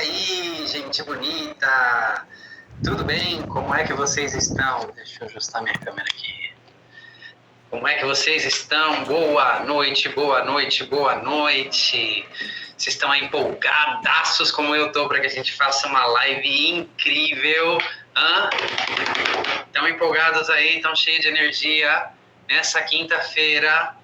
aí, gente bonita? Tudo bem? Como é que vocês estão? Deixa eu ajustar minha câmera aqui. Como é que vocês estão? Boa noite, boa noite, boa noite. Vocês estão aí empolgadaços como eu tô para que a gente faça uma live incrível? Estão empolgados aí? Estão cheios de energia? Nessa quinta-feira,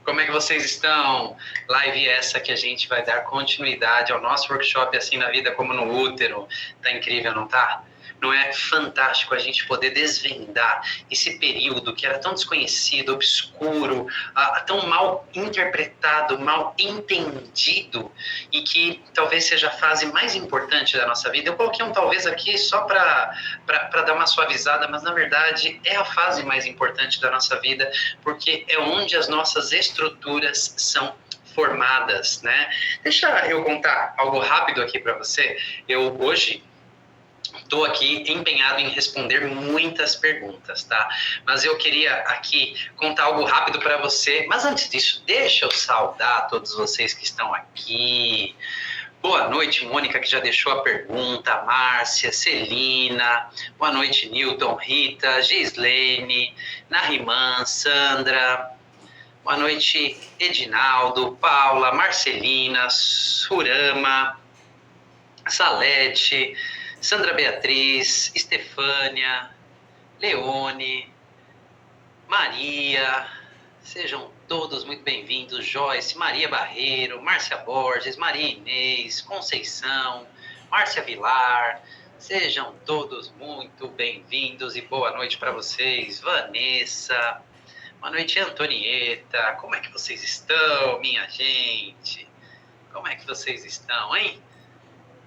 como é que vocês estão? Live essa que a gente vai dar continuidade ao nosso workshop Assim na Vida como no Útero. Tá incrível, não tá? Não é fantástico a gente poder desvendar esse período que era tão desconhecido, obscuro, tão mal interpretado, mal entendido e que talvez seja a fase mais importante da nossa vida. Eu coloquei um talvez aqui só para dar uma suavizada, mas na verdade é a fase mais importante da nossa vida, porque é onde as nossas estruturas são formadas, né? Deixa eu contar algo rápido aqui para você. Eu hoje estou aqui empenhado em responder muitas perguntas, tá? Mas eu queria aqui contar algo rápido para você. Mas antes disso, deixa eu saudar todos vocês que estão aqui. Boa noite, Mônica, que já deixou a pergunta, Márcia, Celina, boa noite, Newton, Rita, Gislene, Nariman, Sandra, boa noite, Edinaldo, Paula, Marcelina, Surama, Salete, Sandra Beatriz, Estefânia, Leone, Maria, sejam todos muito bem-vindos, Joyce, Maria Barreiro, Márcia Borges, Maria Inês, Conceição, Márcia Vilar, sejam todos muito bem-vindos e boa noite para vocês, Vanessa, boa noite, Antonieta, como é que vocês estão, minha gente? Como é que vocês estão, hein?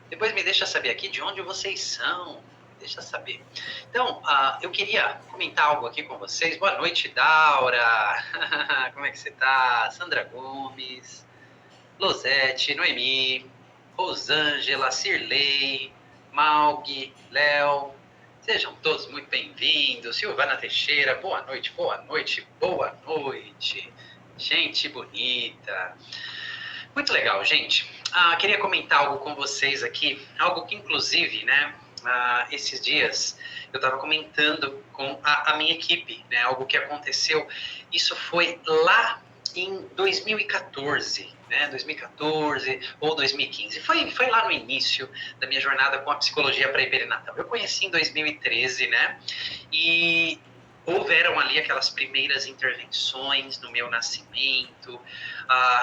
Depois me deixa saber aqui de onde vocês são. Deixa saber. Então, eu queria comentar algo aqui com vocês. Boa noite, Daura. Como é que você tá? Sandra Gomes, Losete, Noemi, Rosângela, Cirlei, Malg, Léo. Sejam todos muito bem-vindos. Silvana Teixeira, boa noite, boa noite, boa noite. Gente bonita. Muito legal, gente. Queria comentar algo com vocês aqui, algo que inclusive, né, esses dias eu estava comentando com a minha equipe, né, algo que aconteceu, isso foi lá em 2014, né, 2014 ou 2015, foi lá no início da minha jornada com a psicologia pré-perinatal. Eu conheci em 2013, né, e houveram ali aquelas primeiras intervenções no meu nascimento.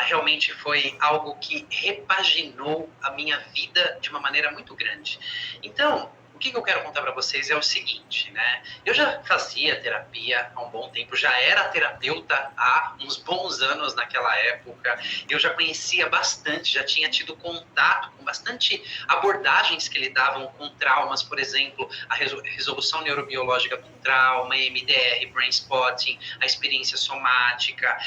Realmente foi algo que repaginou a minha vida de uma maneira muito grande. Então, o que eu quero contar para vocês é o seguinte, né? Eu já fazia terapia há um bom tempo, já era terapeuta há uns bons anos naquela época. Eu já conhecia bastante, já tinha tido contato com bastante abordagens que lidavam com traumas, por exemplo, a resolução neurobiológica com trauma, EMDR, Brain Spotting, a experiência somática,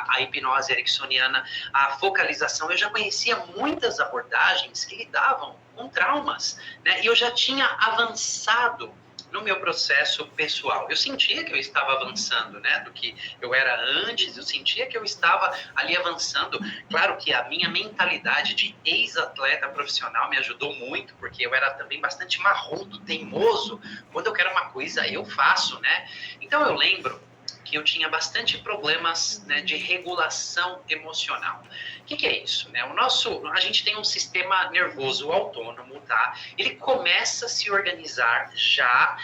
a hipnose ericksoniana, a focalização. Eu já conhecia muitas abordagens que lidavam com traumas, né? E eu já tinha avançado no meu processo pessoal. Eu sentia que eu estava avançando, né? Do que eu era antes, eu sentia que eu estava ali avançando. Claro que a minha mentalidade de ex-atleta profissional me ajudou muito, porque eu era também bastante marrudo, teimoso. Quando eu quero uma coisa, eu faço, né? Então eu lembro que eu tinha bastante problemas, né, de regulação emocional. O que é isso? Né? A gente tem um sistema nervoso autônomo, tá? Ele começa a se organizar já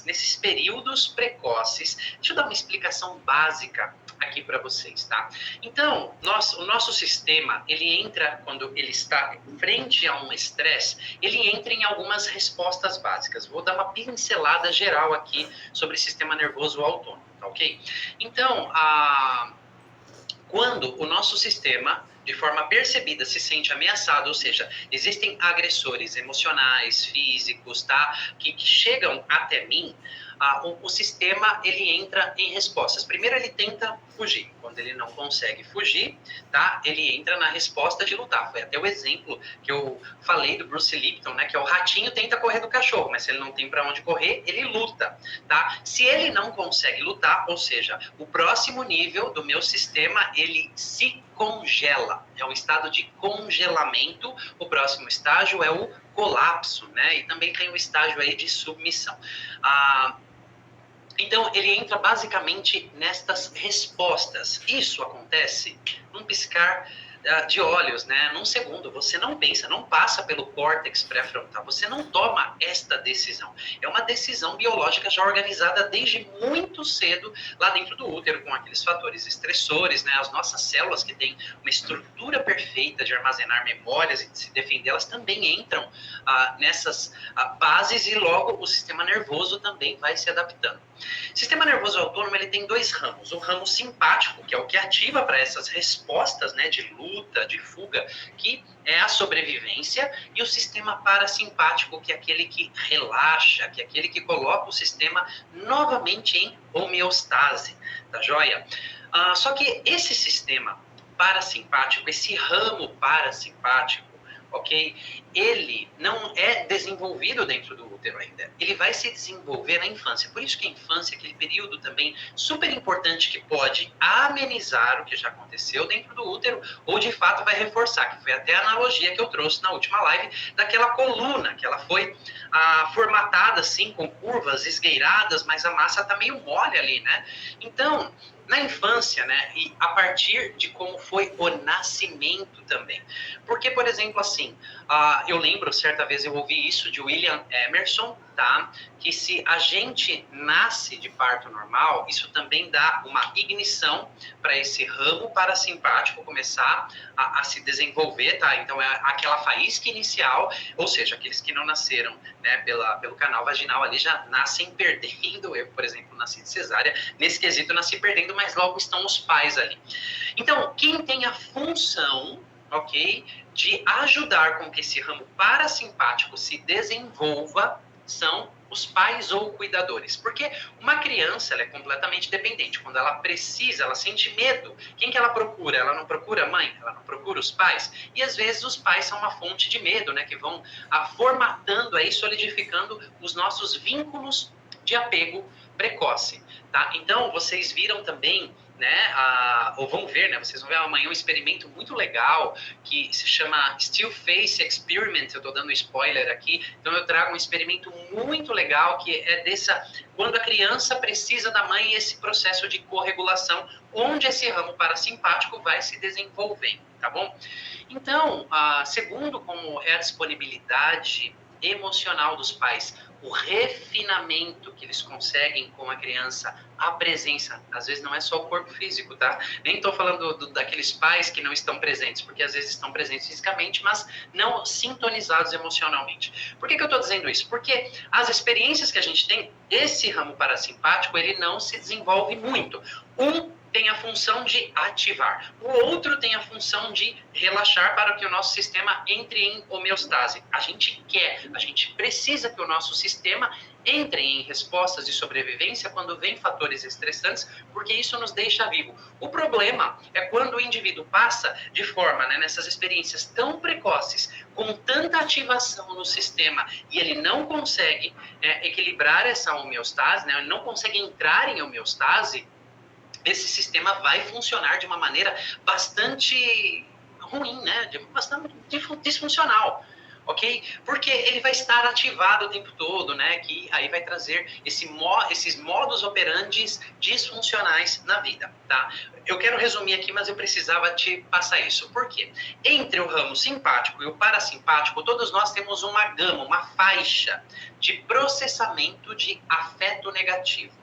nesses períodos precoces. Deixa eu dar uma explicação básica aqui para vocês, tá? Então, o nosso sistema, ele entra, quando ele está frente a um estresse, ele entra em algumas respostas básicas. Vou dar uma pincelada geral aqui sobre o sistema nervoso autônomo, tá ok? Então, quando o nosso sistema, de forma percebida, se sente ameaçado, ou seja, existem agressores emocionais, físicos, tá? Que chegam até mim, o sistema, ele entra em respostas. Primeiro, ele tenta fugir. Quando ele não consegue fugir, tá? Ele entra na resposta de lutar. Foi até o exemplo que eu falei do Bruce Lipton, né? Que é o ratinho tenta correr do cachorro, mas se ele não tem para onde correr, ele luta, tá? Se ele não consegue lutar, ou seja, o próximo nível do meu sistema, ele se congela. É um estado de congelamento. O próximo estágio é o colapso, né? E também tem o estágio aí de submissão. Então, ele entra basicamente nestas respostas. Isso acontece num piscar de olhos, né? Num segundo. Você não pensa, não passa pelo córtex pré-frontal. Você não toma esta decisão. É uma decisão biológica já organizada desde muito cedo lá dentro do útero, com aqueles fatores estressores, né? As nossas células que têm uma estrutura perfeita de armazenar memórias e de se defender, elas também entram nessas bases e logo o sistema nervoso também vai se adaptando. O sistema nervoso autônomo, ele tem dois ramos. O ramo simpático, que é o que ativa para essas respostas, né, de luta, de fuga, que é a sobrevivência, e o sistema parasimpático, que é aquele que relaxa, que é aquele que coloca o sistema novamente em homeostase, tá joia? Só que esse sistema parasimpático, esse ramo parasimpático, ok? Ele não é desenvolvido dentro do útero ainda. Ele vai se desenvolver na infância. Por isso que a infância é aquele período também super importante que pode amenizar o que já aconteceu dentro do útero ou de fato vai reforçar, que foi até a analogia que eu trouxe na última live daquela coluna, que ela foi formatada assim com curvas esgueiradas, mas a massa tá meio mole ali, né? Então, na infância, né, e a partir de como foi o nascimento também. Porque, por exemplo, assim, eu lembro, certa vez eu ouvi isso de William Emerson, tá? Que se a gente nasce de parto normal, isso também dá uma ignição para esse ramo parasimpático começar a se desenvolver, tá? Então, é aquela faísca inicial, ou seja, aqueles que não nasceram, né, pelo canal vaginal ali já nascem perdendo. Eu, por exemplo, nasci de cesárea, nesse quesito eu nasci perdendo, mas logo estão os pais ali. Então, quem tem a função, ok, de ajudar com que esse ramo parasimpático se desenvolva são os pais ou cuidadores. Porque uma criança, ela é completamente dependente. Quando ela precisa, ela sente medo. Quem que ela procura? Ela não procura a mãe? Ela não procura os pais? E às vezes os pais são uma fonte de medo, né? Que vão formatando aí, solidificando os nossos vínculos de apego precoce, tá? Então, vocês viram também, né, ou vão ver, né, vocês vão ver amanhã um experimento muito legal que se chama Still Face Experiment. Eu tô dando spoiler aqui, então eu trago um experimento muito legal que é quando a criança precisa da mãe, esse processo de corregulação, onde esse ramo parasimpático vai se desenvolvendo, tá bom? Então, segundo como é a disponibilidade emocional dos pais, o refinamento que eles conseguem com a criança, a presença, às vezes não é só o corpo físico, tá? Nem estou falando daqueles pais que não estão presentes, porque às vezes estão presentes fisicamente, mas não sintonizados emocionalmente. Por que eu estou dizendo isso? Porque as experiências que a gente tem, esse ramo parasimpático, ele não se desenvolve muito. Tem a função de ativar, o outro tem a função de relaxar para que o nosso sistema entre em homeostase. A gente precisa que o nosso sistema entre em respostas de sobrevivência quando vem fatores estressantes, porque isso nos deixa vivo. O problema é quando o indivíduo passa de forma, né, nessas experiências tão precoces, com tanta ativação no sistema, e ele não consegue equilibrar essa homeostase, né, ele não consegue entrar em homeostase. Esse sistema vai funcionar de uma maneira bastante ruim, né? Bastante disfuncional, ok? Porque ele vai estar ativado o tempo todo, né? Que aí vai trazer esses modus operandi disfuncionais na vida, tá? Eu quero resumir aqui, mas eu precisava te passar isso. Por quê? Entre o ramo simpático e o parasimpático, todos nós temos uma gama, uma faixa de processamento de afeto negativo.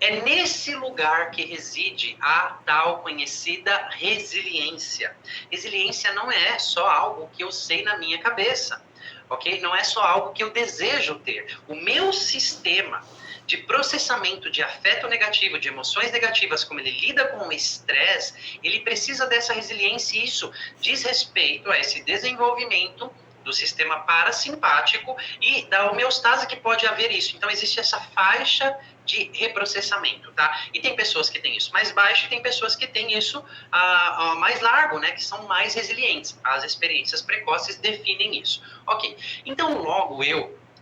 É nesse lugar que reside a tal conhecida resiliência. Resiliência não é só algo que eu sei na minha cabeça, ok? Não é só algo que eu desejo ter. O meu sistema de processamento de afeto negativo, de emoções negativas, como ele lida com o estresse, ele precisa dessa resiliência, e isso diz respeito a esse desenvolvimento do sistema parasimpático e da homeostase que pode haver isso. Então, existe essa faixa de reprocessamento, tá? E tem pessoas que têm isso mais baixo e tem pessoas que têm isso mais largo, né? Que são mais resilientes. As experiências precoces definem isso. Ok, então logo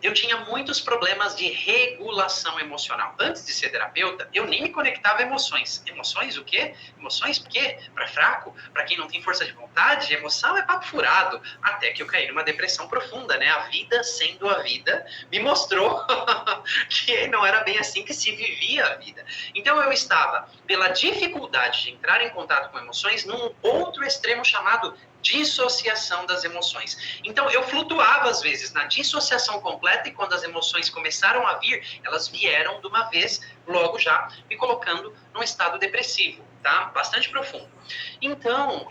eu tinha muitos problemas de regulação emocional. Antes de ser terapeuta, eu nem me conectava a emoções. Emoções o quê? Emoções o quê? Para fraco? Para quem não tem força de vontade? Emoção é papo furado. Até que eu caí numa depressão profunda, né? A vida sendo a vida me mostrou que não era bem assim que se vivia a vida. Então eu estava, pela dificuldade de entrar em contato com emoções, num outro extremo chamado dissociação das emoções. Então, eu flutuava, às vezes, na dissociação completa e quando as emoções começaram a vir, elas vieram de uma vez, logo já, me colocando num estado depressivo, tá? Bastante profundo. Então,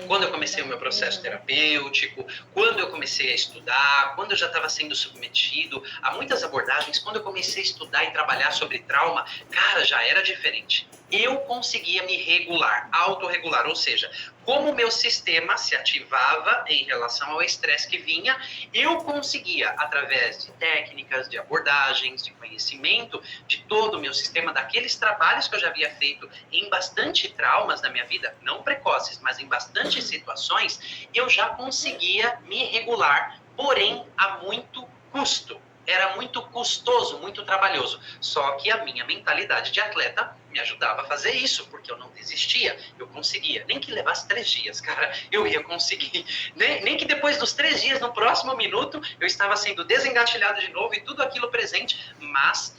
quando eu comecei o meu processo terapêutico, quando eu comecei a estudar, quando eu já estava sendo submetido a muitas abordagens, quando eu comecei a estudar e trabalhar sobre trauma, cara, já era diferente. Eu conseguia me regular, autorregular, ou seja, como o meu sistema se ativava em relação ao estresse que vinha, eu conseguia, através de técnicas, de abordagens, de conhecimento, de todo o meu sistema, daqueles trabalhos que eu já havia feito em bastante traumas na minha vida, não precoces, mas em bastante situações, eu já conseguia me regular, porém a muito custo. Era muito custoso, muito trabalhoso. Só que a minha mentalidade de atleta me ajudava a fazer isso, porque eu não desistia, eu conseguia. Nem que levasse 3 dias, cara, eu ia conseguir. Nem que depois dos 3 dias, no próximo minuto, eu estava sendo desengatilhado de novo e tudo aquilo presente, mas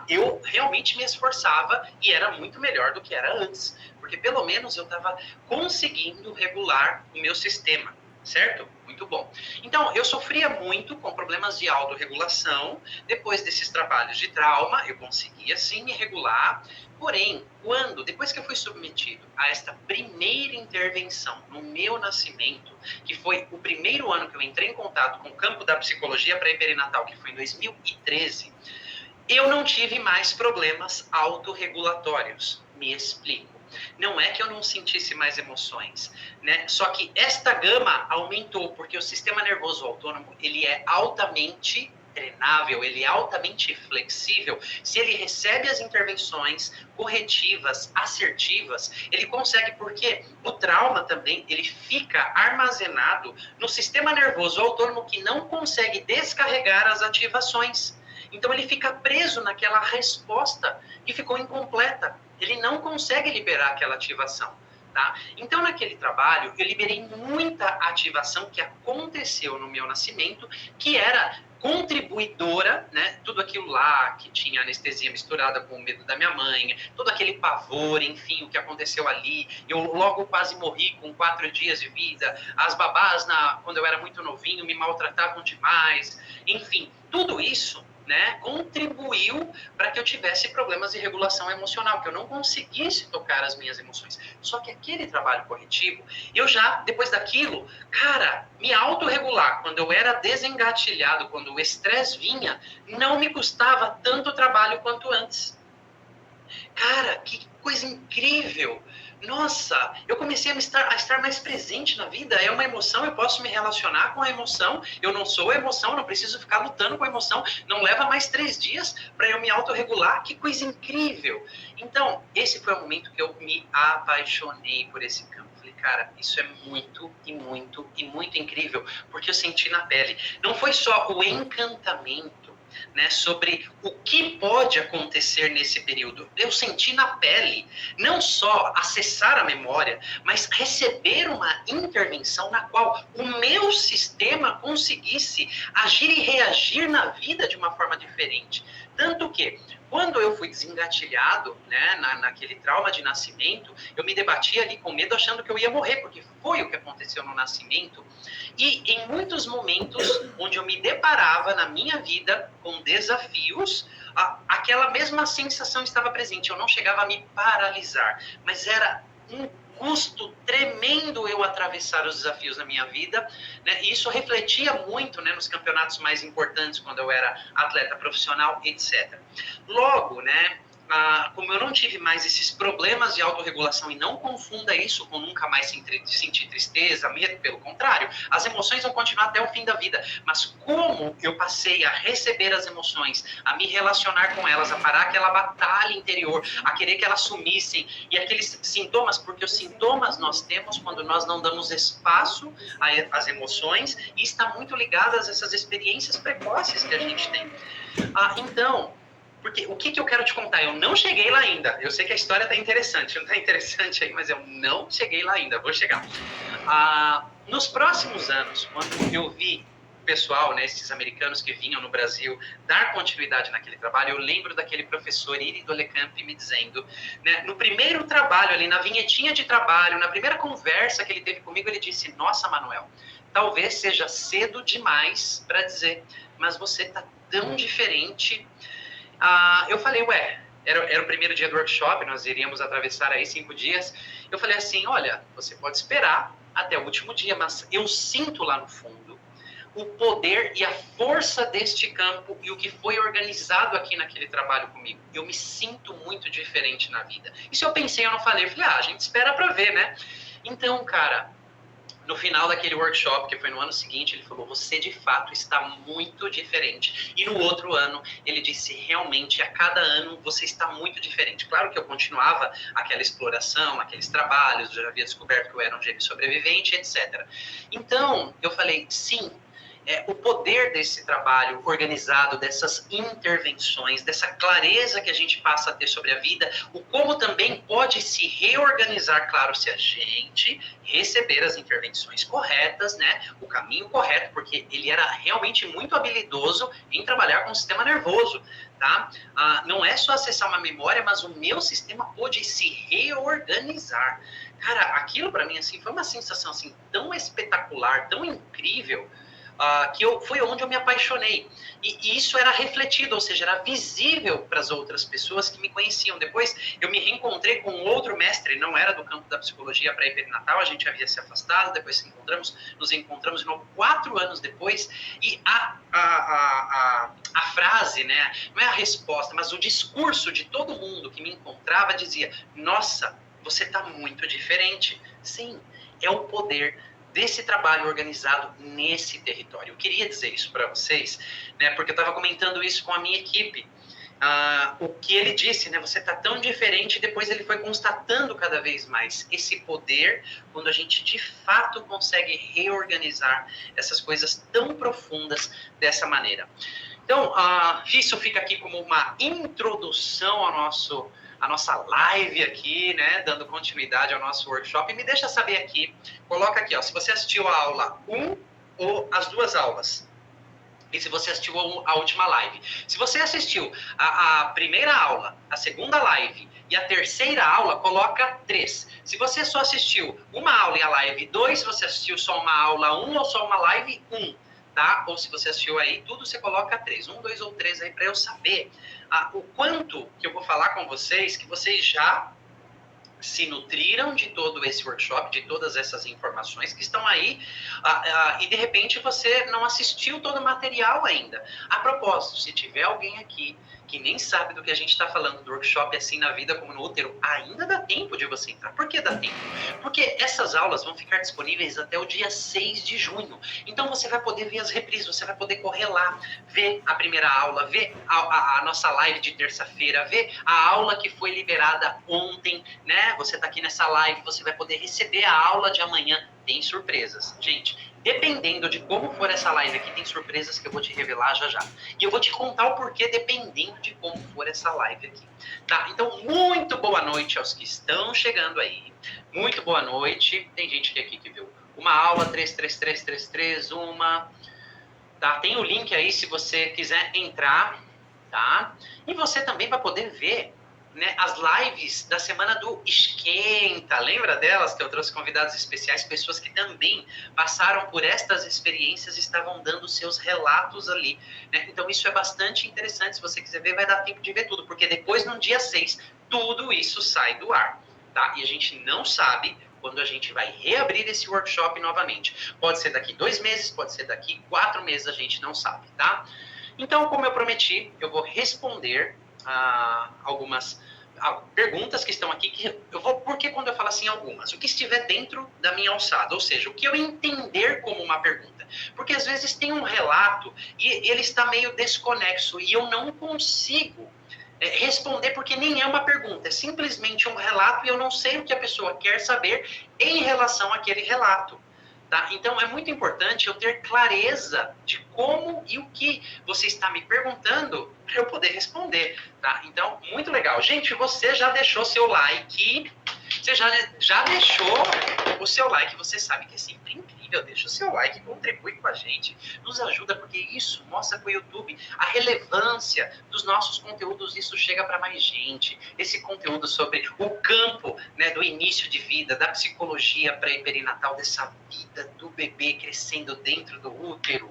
eu realmente me esforçava e era muito melhor do que era antes, porque pelo menos eu estava conseguindo regular o meu sistema. Certo? Muito bom. Então, eu sofria muito com problemas de autorregulação. Depois desses trabalhos de trauma, eu conseguia sim me regular. Porém, depois que eu fui submetido a esta primeira intervenção no meu nascimento, que foi o primeiro ano que eu entrei em contato com o campo da psicologia pré-perinatal, que foi em 2013, eu não tive mais problemas autorregulatórios. Me explico. Não é que eu não sentisse mais emoções, né? Só que esta gama aumentou, porque o sistema nervoso autônomo, ele é altamente treinável, ele é altamente flexível. Se ele recebe as intervenções corretivas, assertivas, ele consegue, porque o trauma também, ele fica armazenado no sistema nervoso autônomo que não consegue descarregar as ativações. Então ele fica preso naquela resposta que ficou incompleta. Ele não consegue liberar aquela ativação. Tá? Então, naquele trabalho, eu liberei muita ativação que aconteceu no meu nascimento, que era contribuidora, né? Tudo aquilo lá que tinha anestesia misturada com o medo da minha mãe, todo aquele pavor, enfim, o que aconteceu ali. Eu logo quase morri com 4 dias de vida. As babás, quando eu era muito novinho, me maltratavam demais. Enfim, tudo isso, né, contribuiu para que eu tivesse problemas de regulação emocional, que eu não conseguisse tocar as minhas emoções. Só que aquele trabalho corretivo, eu já, depois daquilo, cara, me autorregular, quando eu era desengatilhado, quando o estresse vinha, não me custava tanto trabalho quanto antes. Cara, que coisa incrível! Nossa, eu comecei a estar mais presente na vida. É uma emoção, eu posso me relacionar com a emoção. Eu não sou a emoção, eu não preciso ficar lutando com a emoção. Não leva mais 3 dias para eu me autorregular. Que coisa incrível! Então, esse foi o momento que eu me apaixonei por esse campo. Falei, cara, isso é muito e muito e muito incrível, porque eu senti na pele. Não foi só o encantamento, né, sobre o que pode acontecer nesse período. Eu senti na pele, não só acessar a memória, mas receber uma intervenção na qual o meu sistema conseguisse agir e reagir na vida de uma forma diferente. Tanto que, quando eu fui desengatilhado, né, naquele trauma de nascimento, eu me debati ali com medo, achando que eu ia morrer, porque foi o que aconteceu no nascimento. E em muitos momentos onde eu me deparava na minha vida com desafios, aquela mesma sensação estava presente. Eu não chegava a me paralisar, mas era um custo tremendo eu atravessar os desafios na minha vida, né? E isso refletia muito, né, nos campeonatos mais importantes, quando eu era atleta profissional, etc. Logo, né, como eu não tive mais esses problemas de autorregulação, e não confunda isso com nunca mais sentir tristeza, medo, pelo contrário, as emoções vão continuar até o fim da vida, mas como eu passei a receber as emoções, a me relacionar com elas, a parar aquela batalha interior, a querer que elas sumissem, e aqueles sintomas, porque os sintomas nós temos quando nós não damos espaço às emoções, e está muito ligado a essas experiências precoces que a gente tem. Então, porque o que eu quero te contar? Eu não cheguei lá ainda. Eu sei que a história tá interessante. Não tá interessante aí, mas eu não cheguei lá ainda. Vou chegar. Nos próximos anos, quando eu vi o pessoal, né, esses americanos que vinham no Brasil, dar continuidade naquele trabalho, eu lembro daquele professor Irido Lecamp me dizendo, né, no primeiro trabalho ali, na vinhetinha de trabalho, na primeira conversa que ele teve comigo, ele disse, nossa, Manuel, talvez seja cedo demais para dizer, mas você tá tão diferente. Eu falei, era o primeiro dia do workshop, nós iríamos atravessar aí 5 dias. Eu falei assim, olha, você pode esperar até o último dia, mas eu sinto lá no fundo o poder e a força deste campo e o que foi organizado aqui naquele trabalho comigo. Eu me sinto muito diferente na vida. Isso eu pensei, eu não falei. Eu falei, a gente espera para ver, né? Então, cara, no final daquele workshop, que foi no ano seguinte, ele falou, você de fato está muito diferente. E no outro ano, ele disse, realmente, a cada ano você está muito diferente. Claro que eu continuava aquela exploração, aqueles trabalhos, eu já havia descoberto que eu era um gêmeo sobrevivente, etc. Então, eu falei, sim, o poder desse trabalho organizado, dessas intervenções, dessa clareza que a gente passa a ter sobre a vida, o como também pode se reorganizar, claro, se a gente receber as intervenções corretas, né, o caminho correto, porque ele era realmente muito habilidoso em trabalhar com o sistema nervoso, tá? Não é só acessar uma memória, mas o meu sistema pôde se reorganizar. Cara, aquilo para mim assim foi uma sensação assim tão espetacular, tão incrível, foi onde eu me apaixonei. E isso era refletido, ou seja, era visível para as outras pessoas que me conheciam. Depois eu me reencontrei com outro mestre, não era do campo da psicologia pré-perinatal, a gente havia se afastado, depois nos encontramos de novo 4 anos depois, e a frase, né, não é a resposta, mas o discurso de todo mundo que me encontrava dizia, nossa, você está muito diferente. Sim, é o poder desse trabalho organizado nesse território. Eu queria dizer isso para vocês, né, porque eu estava comentando isso com a minha equipe. O que ele disse, né, você está tão diferente, depois ele foi constatando cada vez mais esse poder, quando a gente de fato consegue reorganizar essas coisas tão profundas dessa maneira. Então, isso fica aqui como uma introdução a nossa live aqui, né, dando continuidade ao nosso workshop. E me deixa saber aqui, coloca aqui, ó, se você assistiu a aula 1 ou as 2 aulas. E se você assistiu a última live. Se você assistiu a primeira aula, a segunda live e a terceira aula, coloca 3. Se você só assistiu uma aula e a live 2, se você assistiu só uma aula 1 ou só uma live 1. Tá? Ou se você assistiu aí tudo, você coloca 3. 1, 2 ou 3 aí para eu saber o quanto que eu vou falar com vocês, que vocês já se nutriram de todo esse workshop, de todas essas informações que estão aí, e de repente você não assistiu todo o material ainda. A propósito, se tiver alguém aqui que nem sabe do que a gente está falando do workshop Assim na Vida como no Útero, ainda dá tempo de você entrar. Por que dá tempo? Porque essas aulas vão ficar disponíveis até o dia 6 de junho. Então você vai poder ver as reprises, você vai poder correr lá, ver a primeira aula, ver a nossa live de terça-feira, ver a aula que foi liberada ontem, né? Você está aqui nessa live, você vai poder receber a aula de amanhã. Tem surpresas. Gente, dependendo de como for essa live aqui, tem surpresas que eu vou te revelar já já. E eu vou te contar o porquê dependendo de como for essa live aqui. Tá? Então, muito boa noite aos que estão chegando aí. Muito boa noite. Tem gente aqui que viu uma aula 33333, uma... Tá? Tem o link aí se você quiser entrar, tá? E você também vai poder ver, né, as lives da semana do Esquenta. Lembra delas que eu trouxe convidados especiais, pessoas que também passaram por estas experiências e estavam dando seus relatos ali, né? Então isso é bastante interessante. Se você quiser ver, vai dar tempo de ver tudo, porque depois no dia 6 tudo isso sai do ar, tá? E a gente não sabe quando a gente vai reabrir esse workshop novamente. Pode ser daqui 2 meses, pode ser daqui 4 meses, a gente não sabe, tá? Então, como eu prometi, eu vou responder algumas perguntas que estão aqui, que eu vou, porque quando eu falo assim algumas, o que estiver dentro da minha alçada, ou seja, o que eu entender como uma pergunta, porque às vezes tem um relato e ele está meio desconexo e eu não consigo responder porque nem é uma pergunta, é simplesmente um relato e eu não sei o que a pessoa quer saber em relação àquele relato. Tá? Então, é muito importante eu ter clareza de como e o que você está me perguntando para eu poder responder. Tá? Então, muito legal. Gente, você já deixou seu like? Você já deixou o seu like? Você sabe que é sempre incrível. Deixa o seu like, contribui com a gente. Nos ajuda, porque isso mostra para o YouTube a relevância dos nossos conteúdos. Isso chega para mais gente. Esse conteúdo sobre o campo, né, do início de vida, da psicologia pré e perinatal, dessa vida do bebê crescendo dentro do útero.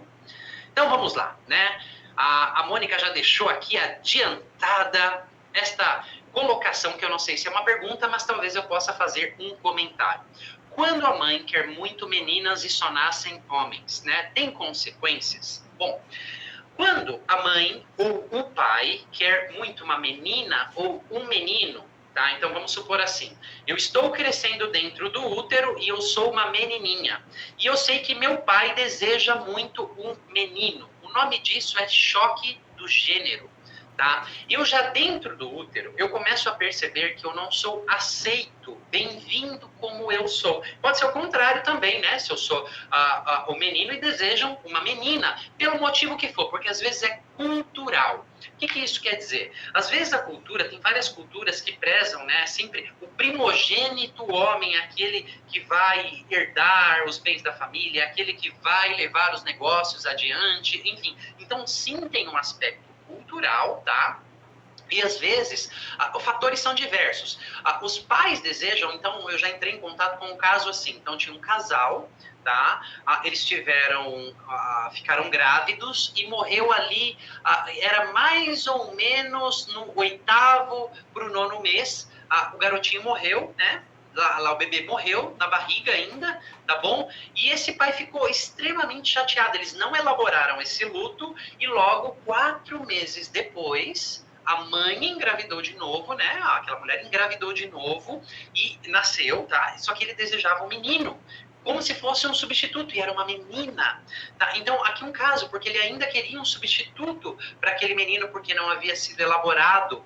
Então vamos lá, né? A Mônica já deixou aqui adiantada esta colocação, que eu não sei se é uma pergunta, mas talvez eu possa fazer um comentário. Quando a mãe quer muito meninas e só nascem homens, né? Tem consequências? Bom, quando a mãe ou o pai quer muito uma menina ou um menino, tá? Então vamos supor assim, eu estou crescendo dentro do útero e eu sou uma menininha. E eu sei que meu pai deseja muito um menino. O nome disso é choque do gênero. Tá? Eu já dentro do útero, eu começo a perceber que eu não sou aceito, bem-vindo como eu sou. Pode ser o contrário também, né? Se eu sou o menino e desejam uma menina, pelo motivo que for, porque às vezes é cultural. O que isso quer dizer? Às vezes a cultura, tem várias culturas que prezam, né, sempre o primogênito homem, aquele que vai herdar os bens da família, aquele que vai levar os negócios adiante, enfim. Então, sim, tem um aspecto cultural, tá? E às vezes, os fatores são diversos. Os pais desejam, então eu já entrei em contato com um caso assim. Então tinha um casal, tá? Eles ficaram grávidos e morreu ali, era mais ou menos no 8º para o 9º mês. O garotinho morreu, né? Lá o bebê morreu na barriga ainda, tá bom? E esse pai ficou extremamente chateado. Eles não elaboraram esse luto e logo 4 meses depois a mãe engravidou de novo, né? Aquela mulher engravidou de novo e nasceu, tá? Só que ele desejava um menino, como se fosse um substituto, e era uma menina. Tá? Então, aqui um caso, porque ele ainda queria um substituto para aquele menino, porque não havia sido elaborado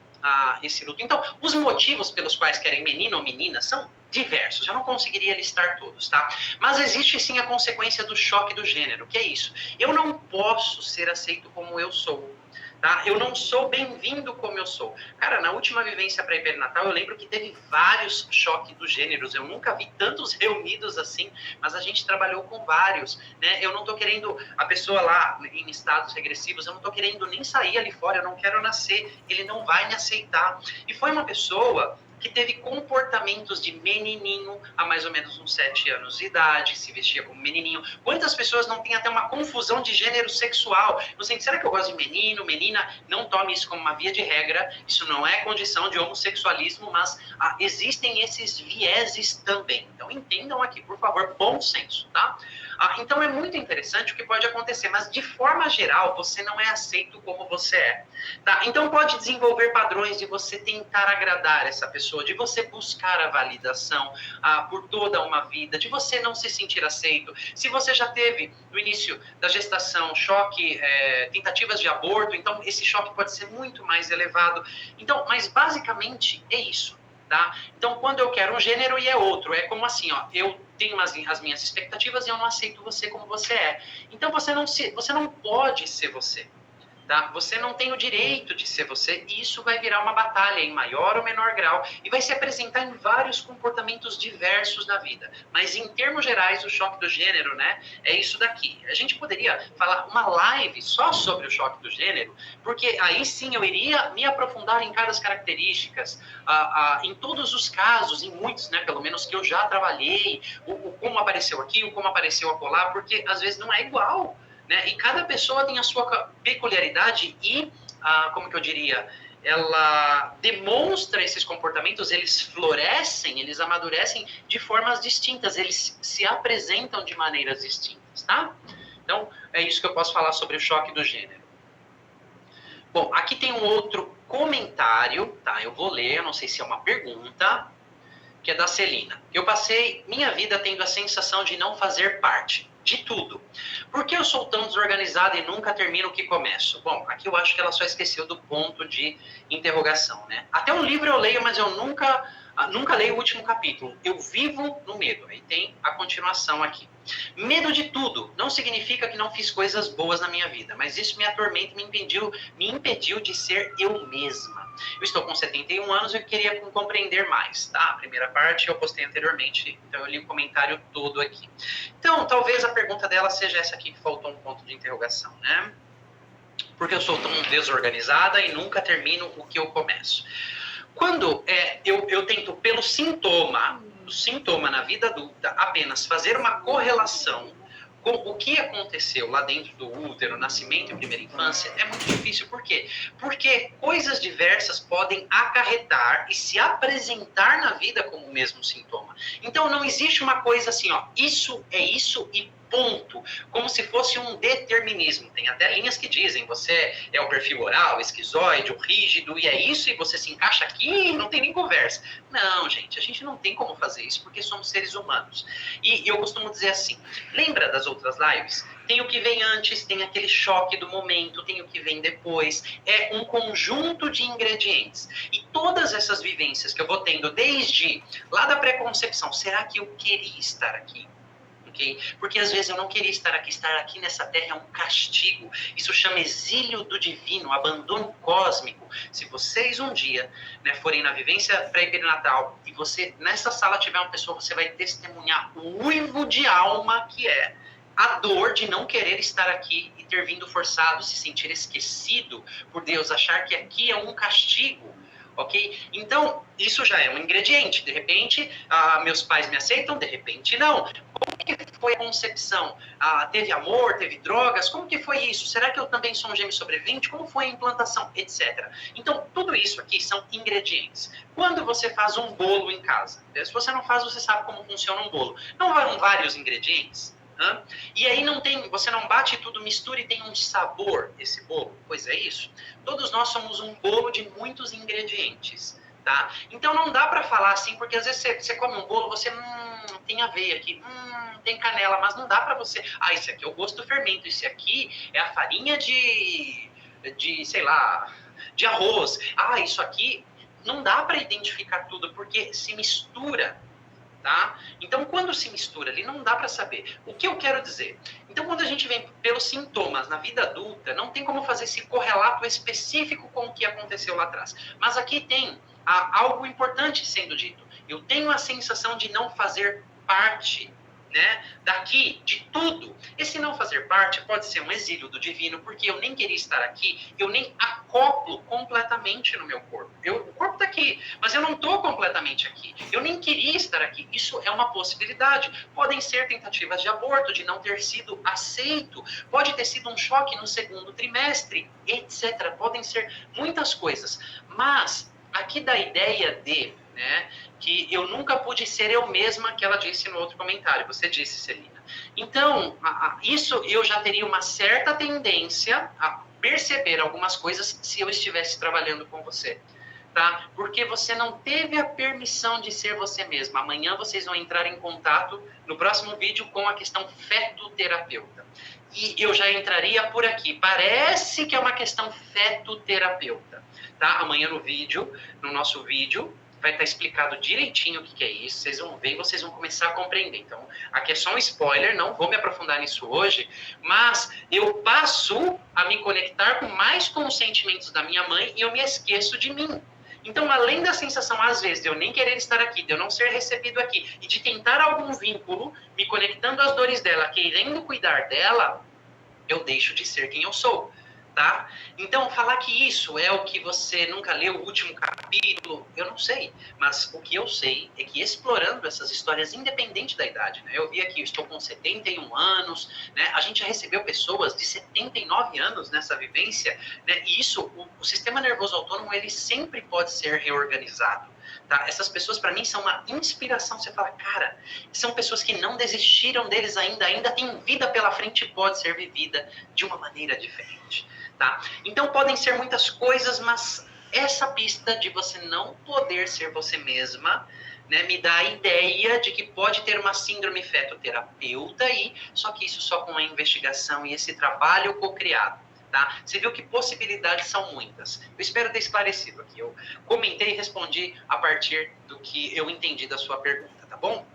esse luto. Então, os motivos pelos quais querem menino ou menina são diversos, eu não conseguiria listar todos, tá? Mas existe sim a consequência do choque do gênero, que é isso. Eu não posso ser aceito como eu sou. Tá? Eu não sou bem-vindo como eu sou. Cara, na última vivência pré-perinatal, eu lembro que teve vários choques dos gêneros. Eu nunca vi tantos reunidos assim, mas a gente trabalhou com vários. Né? Eu não tô querendo, a pessoa lá em estados regressivos, eu não tô querendo nem sair ali fora, eu não quero nascer. Ele não vai me aceitar. E foi uma pessoa que teve comportamentos de menininho há mais ou menos uns 7 anos de idade, se vestia como menininho. Quantas pessoas não têm até uma confusão de gênero sexual? Não sei, será que eu gosto de menino, menina? Não tome isso como uma via de regra, isso não é condição de homossexualismo, mas existem esses vieses também. Então entendam aqui, por favor, bom senso, tá? Então é muito interessante o que pode acontecer, mas de forma geral, você não é aceito como você é. Tá? Então pode desenvolver padrões de você tentar agradar essa pessoa, de você buscar a validação por toda uma vida, de você não se sentir aceito. Se você já teve, no início da gestação, choque, tentativas de aborto, então esse choque pode ser muito mais elevado. Então, mas basicamente é isso. Tá? Então, quando eu quero um gênero e é outro, é como assim, ó, eu tenho as minhas expectativas e eu não aceito você como você é. Então, você não pode ser você. Tá? Você não tem o direito de ser você e isso vai virar uma batalha em maior ou menor grau e vai se apresentar em vários comportamentos diversos na vida. Mas em termos gerais, o choque do gênero, né, é isso daqui. A gente poderia falar uma live só sobre o choque do gênero, porque aí sim eu iria me aprofundar em cada características, em todos os casos, em muitos, né, pelo menos que eu já trabalhei, o como apareceu aqui, o como apareceu acolá, porque às vezes não é igual. Né? E cada pessoa tem a sua peculiaridade e, como que eu diria, ela demonstra esses comportamentos, eles florescem, eles amadurecem de formas distintas, eles se apresentam de maneiras distintas, tá? Então, é isso que eu posso falar sobre o choque do gênero. Bom, aqui tem um outro comentário, tá? Eu vou ler, eu não sei se é uma pergunta, que é da Celina. Eu passei minha vida tendo a sensação de não fazer parte de tudo. Por que eu sou tão desorganizado e nunca termino o que começo? Bom, aqui eu acho que ela só esqueceu do ponto de interrogação, né? Até um livro eu leio, mas eu nunca leio o último capítulo. Eu vivo no medo. Aí tem a continuação aqui. Medo de tudo não significa que não fiz coisas boas na minha vida, mas isso me atormenta e me impediu de ser eu mesma. Eu estou com 71 anos e queria compreender mais, tá? A primeira parte eu postei anteriormente, então eu li o comentário todo aqui. Então, talvez a pergunta dela seja essa aqui que faltou um ponto de interrogação, né? Porque eu sou tão desorganizada e nunca termino o que eu começo. Quando eu tento, pelo sintoma na vida adulta, apenas fazer uma correlação com o que aconteceu lá dentro do útero, nascimento e primeira infância, é muito difícil. Por quê? Porque coisas diversas podem acarretar e se apresentar na vida como o mesmo sintoma. Então não existe uma coisa assim, ó, isso é isso e ponto, como se fosse um determinismo. Tem até linhas que dizem, você é o perfil oral, esquizoide, o rígido, e é isso, e você se encaixa aqui, não tem nem conversa. Não, gente, a gente não tem como fazer isso, porque somos seres humanos. E eu costumo dizer assim, lembra das outras lives? Tem o que vem antes, tem aquele choque do momento, tem o que vem depois. É um conjunto de ingredientes. E todas essas vivências que eu vou tendo desde lá da pré-concepção, será que eu queria estar aqui? Okay? Porque às vezes eu não queria estar aqui nessa terra é um castigo. Isso chama exílio do divino, abandono cósmico. Se vocês um dia, né, forem na vivência pré-perinatal e você nessa sala tiver uma pessoa, você vai testemunhar o uivo de alma que é a dor de não querer estar aqui e ter vindo forçado, se sentir esquecido por Deus, achar que aqui é um castigo. Ok? Então, isso já é um ingrediente. De repente, meus pais me aceitam, de repente não. Como que foi a concepção? Teve amor, teve drogas? Como que foi isso? Será que eu também sou um gêmeo sobrevivente? Como foi a implantação? Etc. Então, tudo isso aqui são ingredientes. Quando você faz um bolo em casa, se você não faz, você sabe como funciona um bolo. Não vão vários ingredientes? E aí você não bate tudo, mistura e tem um sabor esse bolo. Pois é isso. Todos nós somos um bolo de muitos ingredientes, tá? Então não dá para falar assim, porque às vezes você come um bolo, você tem aveia aqui, tem canela, mas não dá para você. Esse aqui é o gosto do fermento, esse aqui é a farinha de sei lá, de arroz. Isso aqui não dá para identificar tudo porque se mistura. Tá? Então, quando se mistura ali, não dá para saber. O que eu quero dizer? Então, quando a gente vem pelos sintomas na vida adulta, não tem como fazer esse correlato específico com o que aconteceu lá atrás. Mas aqui tem algo importante sendo dito. Eu tenho a sensação de não fazer parte, né, daqui, de tudo. Esse não fazer parte pode ser um exílio do divino, porque eu nem queria estar aqui, eu nem acoplo completamente no meu corpo. O corpo está aqui, mas eu não estou completamente aqui. Eu nem queria estar aqui. Isso é uma possibilidade. Podem ser tentativas de aborto, de não ter sido aceito. Pode ter sido um choque no segundo trimestre, etc. Podem ser muitas coisas. Mas aqui dá a ideia de, né, que eu nunca pude ser eu mesma, que ela disse no outro comentário. Você disse, Celina. Então, isso eu já teria uma certa tendência a perceber algumas coisas se eu estivesse trabalhando com você. Tá? Porque você não teve a permissão de ser você mesma. Amanhã vocês vão entrar em contato no próximo vídeo com a questão fetoterapeuta. E eu já entraria por aqui. Parece que é uma questão fetoterapeuta. Tá? Amanhã no nosso vídeo, vai estar explicado direitinho o que é isso. Vocês vão ver e vocês vão começar a compreender. Então, aqui é só um spoiler, não vou me aprofundar nisso hoje, mas eu passo a me conectar com mais com os sentimentos da minha mãe e eu me esqueço de mim. Então, além da sensação, às vezes, de eu nem querer estar aqui, de eu não ser recebido aqui, e de tentar algum vínculo, me conectando às dores dela, querendo cuidar dela, eu deixo de ser quem eu sou. Tá? Então, falar que isso é o que você nunca leu o último capítulo, eu não sei. Mas o que eu sei é que explorando essas histórias, independente da idade, né? Eu vi aqui, eu estou com 71 anos, né? A gente já recebeu pessoas de 79 anos nessa vivência, né? E isso, o sistema nervoso autônomo, ele sempre pode ser reorganizado. tá? Essas pessoas, para mim, são uma inspiração. Você fala, cara, são pessoas que não desistiram deles ainda têm vida pela frente e pode ser vivida de uma maneira diferente, tá? Então, podem ser muitas coisas, mas essa pista de você não poder ser você mesma, né, me dá a ideia de que pode ter uma síndrome fetoterapeuta aí, só que isso só com a investigação e esse trabalho co-criado. Tá? Você viu que possibilidades são muitas. Eu espero ter esclarecido aqui. Eu comentei e respondi a partir do que eu entendi da sua pergunta, tá bom?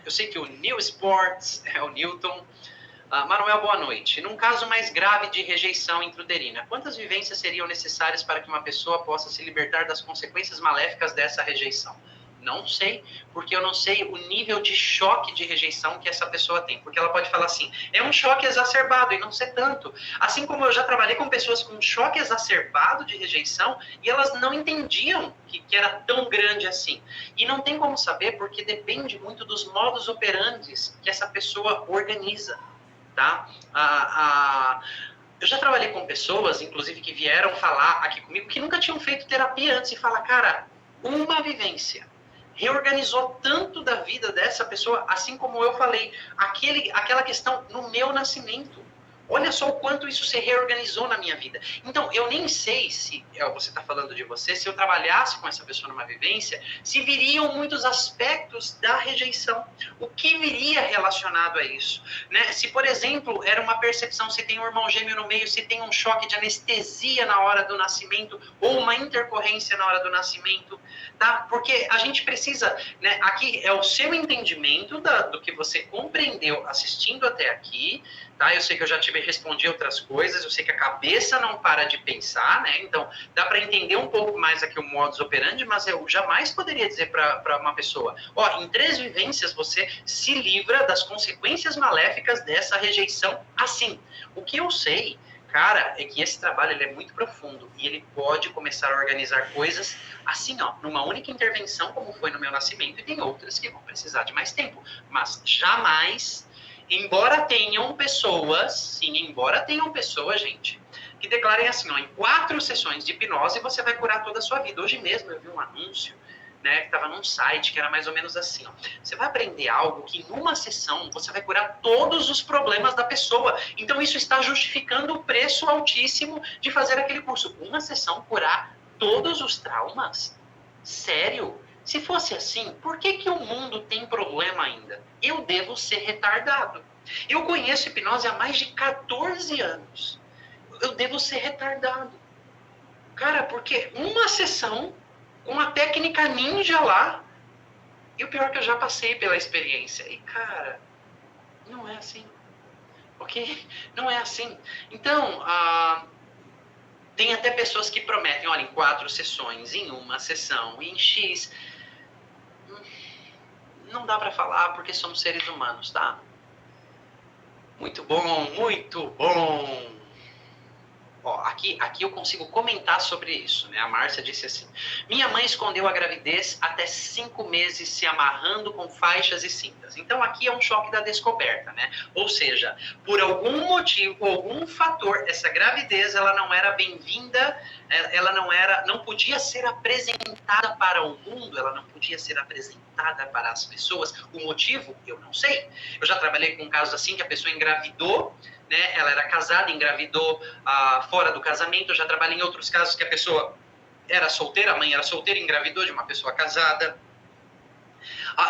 Eu sei que o New Sports é o Newton. Manuel, boa noite. Num caso mais grave de rejeição intrauterina, quantas vivências seriam necessárias para que uma pessoa possa se libertar das consequências maléficas dessa rejeição? Não sei, porque eu não sei o nível de choque de rejeição que essa pessoa tem. Porque ela pode falar assim, é um choque exacerbado e não ser tanto. Assim como eu já trabalhei com pessoas com choque exacerbado de rejeição e elas não entendiam que era tão grande assim. E não tem como saber porque depende muito dos modus operandi que essa pessoa organiza. Tá? Eu já trabalhei com pessoas, inclusive, que vieram falar aqui comigo que nunca tinham feito terapia antes e fala, cara, uma vivência reorganizou tanto da vida dessa pessoa, assim como eu falei, aquela questão no meu nascimento. Olha só o quanto isso se reorganizou na minha vida. Então, eu nem sei se, você está falando de você, se eu trabalhasse com essa pessoa numa vivência, se viriam muitos aspectos da rejeição. O que viria relacionado a isso? Né? Se, por exemplo, era uma percepção, se tem um irmão gêmeo no meio, se tem um choque de anestesia na hora do nascimento, ou uma intercorrência na hora do nascimento, tá? Porque a gente precisa, né, aqui é o seu entendimento do que você compreendeu assistindo até aqui, tá? Eu sei que eu já respondi outras coisas, eu sei que a cabeça não para de pensar, né? Então, dá para entender um pouco mais aqui o modus operandi, mas eu jamais poderia dizer para uma pessoa, em 3 vivências você se livra das consequências maléficas dessa rejeição assim. O que eu sei, cara, é que esse trabalho ele é muito profundo e ele pode começar a organizar coisas assim, numa única intervenção, como foi no meu nascimento, e tem outras que vão precisar de mais tempo, mas jamais... Embora tenham pessoas, gente, que declarem assim, em 4 sessões de hipnose você vai curar toda a sua vida. Hoje mesmo eu vi um anúncio, né, que estava num site que era mais ou menos assim, você vai aprender algo que numa sessão você vai curar todos os problemas da pessoa. Então isso está justificando o preço altíssimo de fazer aquele curso. Uma sessão curar todos os traumas? Sério? Se fosse assim, por que o mundo tem problema ainda? Eu devo ser retardado. Eu conheço hipnose há mais de 14 anos. Eu devo ser retardado. Cara, porque uma sessão com a técnica ninja lá, e o pior é que eu já passei pela experiência. E, cara, não é assim. Ok? Não é assim. Então, tem até pessoas que prometem, olha, em 4 sessões, em uma sessão, em X... Não dá para falar porque somos seres humanos, tá? Muito bom, muito bom. Aqui eu consigo comentar sobre isso, né? A Márcia disse assim, minha mãe escondeu a gravidez até 5 meses se amarrando com faixas e cintas. Então aqui é um choque da descoberta, né? Ou seja, por algum motivo, algum fator, essa gravidez ela não era bem-vinda, ela não podia ser apresentada para o mundo, ela não podia ser apresentada para as pessoas. O motivo, eu não sei. Eu já trabalhei com casos assim que a pessoa engravidou, né? Ela era casada, engravidou fora do casamento. Eu já trabalhei em outros casos que a pessoa era solteira, a mãe era solteira e engravidou de uma pessoa casada.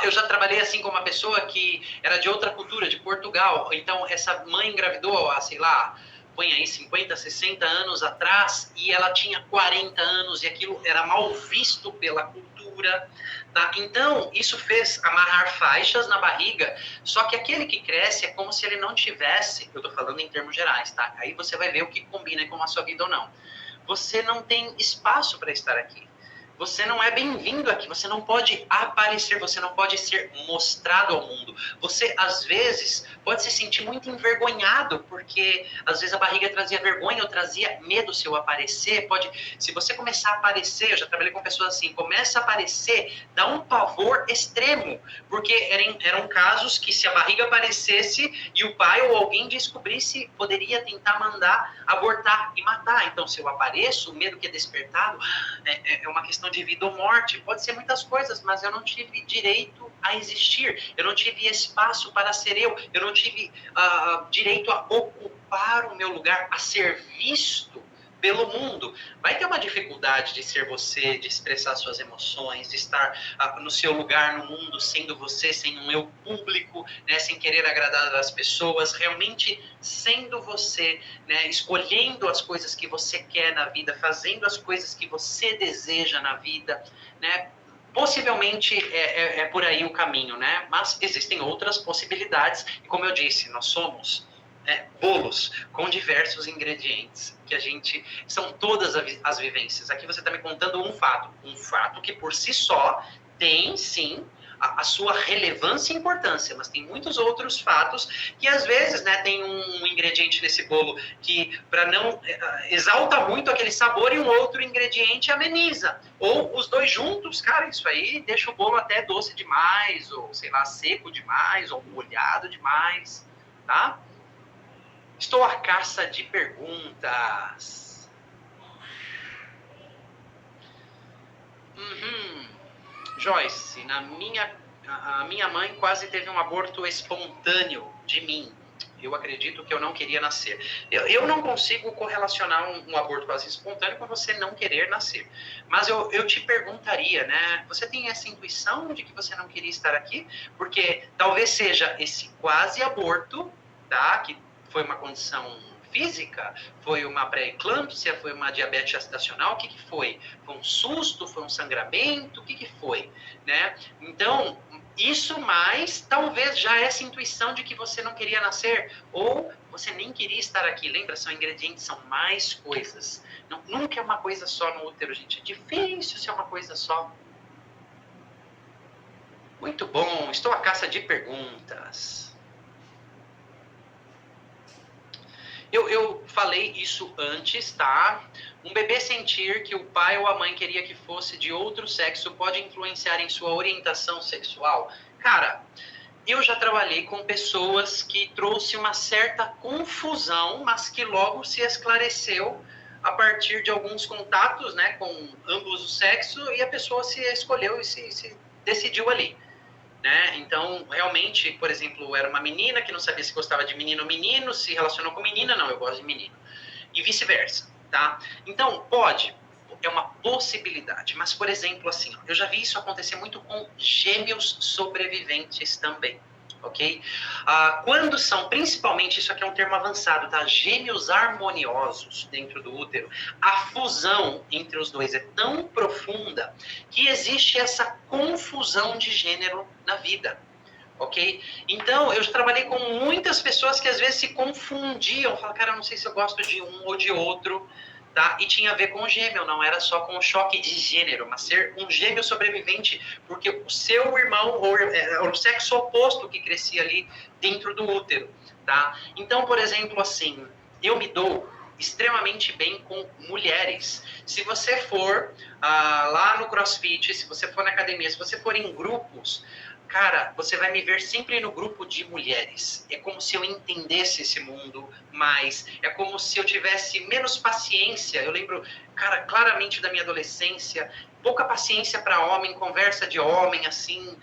Eu já trabalhei assim com uma pessoa que era de outra cultura, de Portugal. Então, essa mãe engravidou, sei lá, põe aí 50, 60 anos atrás, e ela tinha 40 anos, e aquilo era mal visto pela cultura. Tá? Então, isso fez amarrar faixas na barriga, só que aquele que cresce é como se ele não tivesse, eu estou falando em termos gerais, tá? Aí você vai ver o que combina com a sua vida ou não. Você não tem espaço para estar aqui. Você não é bem-vindo aqui, você não pode aparecer, você não pode ser mostrado ao mundo. Você, às vezes, pode se sentir muito envergonhado, porque, às vezes, a barriga trazia vergonha ou trazia medo se eu aparecer. Se você começar a aparecer, eu já trabalhei com pessoas assim, começa a aparecer, dá um pavor extremo, porque eram casos que se a barriga aparecesse e o pai ou alguém descobrisse, poderia tentar mandar abortar e matar. Então, se eu apareço, o medo que é despertado é uma questão questão de vida ou morte, pode ser muitas coisas, mas eu não tive direito a existir, eu não tive espaço para ser eu não tive direito a ocupar o meu lugar, a ser visto pelo mundo. Vai ter uma dificuldade de ser você, de expressar suas emoções, de estar no seu lugar no mundo, sendo você, sem um eu público, né, sem querer agradar as pessoas, realmente sendo você, né, escolhendo as coisas que você quer na vida, fazendo as coisas que você deseja na vida, né? Possivelmente é por aí o caminho, né? Mas existem outras possibilidades, e como eu disse, nós somos bolos com diversos ingredientes que a gente são todas as vivências. Aqui você está me contando um fato que por si só tem sim a sua relevância e importância, mas tem muitos outros fatos que às vezes, né, tem um ingrediente nesse bolo que para não exalta muito aquele sabor e um outro ingrediente ameniza, ou os dois juntos, cara, isso aí deixa o bolo até doce demais, ou sei lá, seco demais, ou molhado demais, tá? Estou à caça de perguntas. Joyce, a minha mãe quase teve um aborto espontâneo de mim. Eu acredito que eu não queria nascer. Eu não consigo correlacionar um aborto quase espontâneo com você não querer nascer. Mas eu te perguntaria, né? Você tem essa intuição de que você não queria estar aqui? Porque talvez seja esse quase aborto, tá? Que foi uma condição física? Foi uma pré-eclâmpsia? Foi uma diabetes gestacional? O que foi? Foi um susto? Foi um sangramento? O que foi? Né? Então, isso mais talvez já essa intuição de que você não queria nascer ou você nem queria estar aqui. Lembra, são ingredientes, são mais coisas. Nunca é uma coisa só no útero, gente. É difícil ser uma coisa só. Muito bom, estou à caça de perguntas. Eu falei isso antes, tá? Um bebê sentir que o pai ou a mãe queria que fosse de outro sexo pode influenciar em sua orientação sexual? Cara, eu já trabalhei com pessoas que trouxe uma certa confusão, mas que logo se esclareceu a partir de alguns contatos, né, com ambos os sexos, e a pessoa se escolheu e se decidiu ali. Né? Então, realmente, por exemplo, era uma menina que não sabia se gostava de menino ou menino, se relacionou com menina, não, eu gosto de menino. E vice-versa, tá? Então, pode, é uma possibilidade. Mas, por exemplo, assim, eu já vi isso acontecer muito com gêmeos sobreviventes também, ok? Quando são, principalmente, isso aqui é um termo avançado, tá? Gêmeos harmoniosos dentro do útero, a fusão entre os dois é tão profunda que existe essa confusão de gênero na vida, ok? Então, eu já trabalhei com muitas pessoas que às vezes se confundiam, falavam, cara, eu não sei se eu gosto de um ou de outro, tá? E tinha a ver com o gêmeo, não era só com o choque de gênero, mas ser um gêmeo sobrevivente, porque o seu irmão, ou o sexo oposto que crescia ali dentro do útero, tá? Então, por exemplo, assim, eu me dou extremamente bem com mulheres. Se você for lá no CrossFit, se você for na academia, se você for em grupos, cara, você vai me ver sempre no grupo de mulheres. É como se eu entendesse esse mundo mais. É como se eu tivesse menos paciência. Eu lembro, cara, claramente da minha adolescência, pouca paciência para homem, conversa de homem, assim,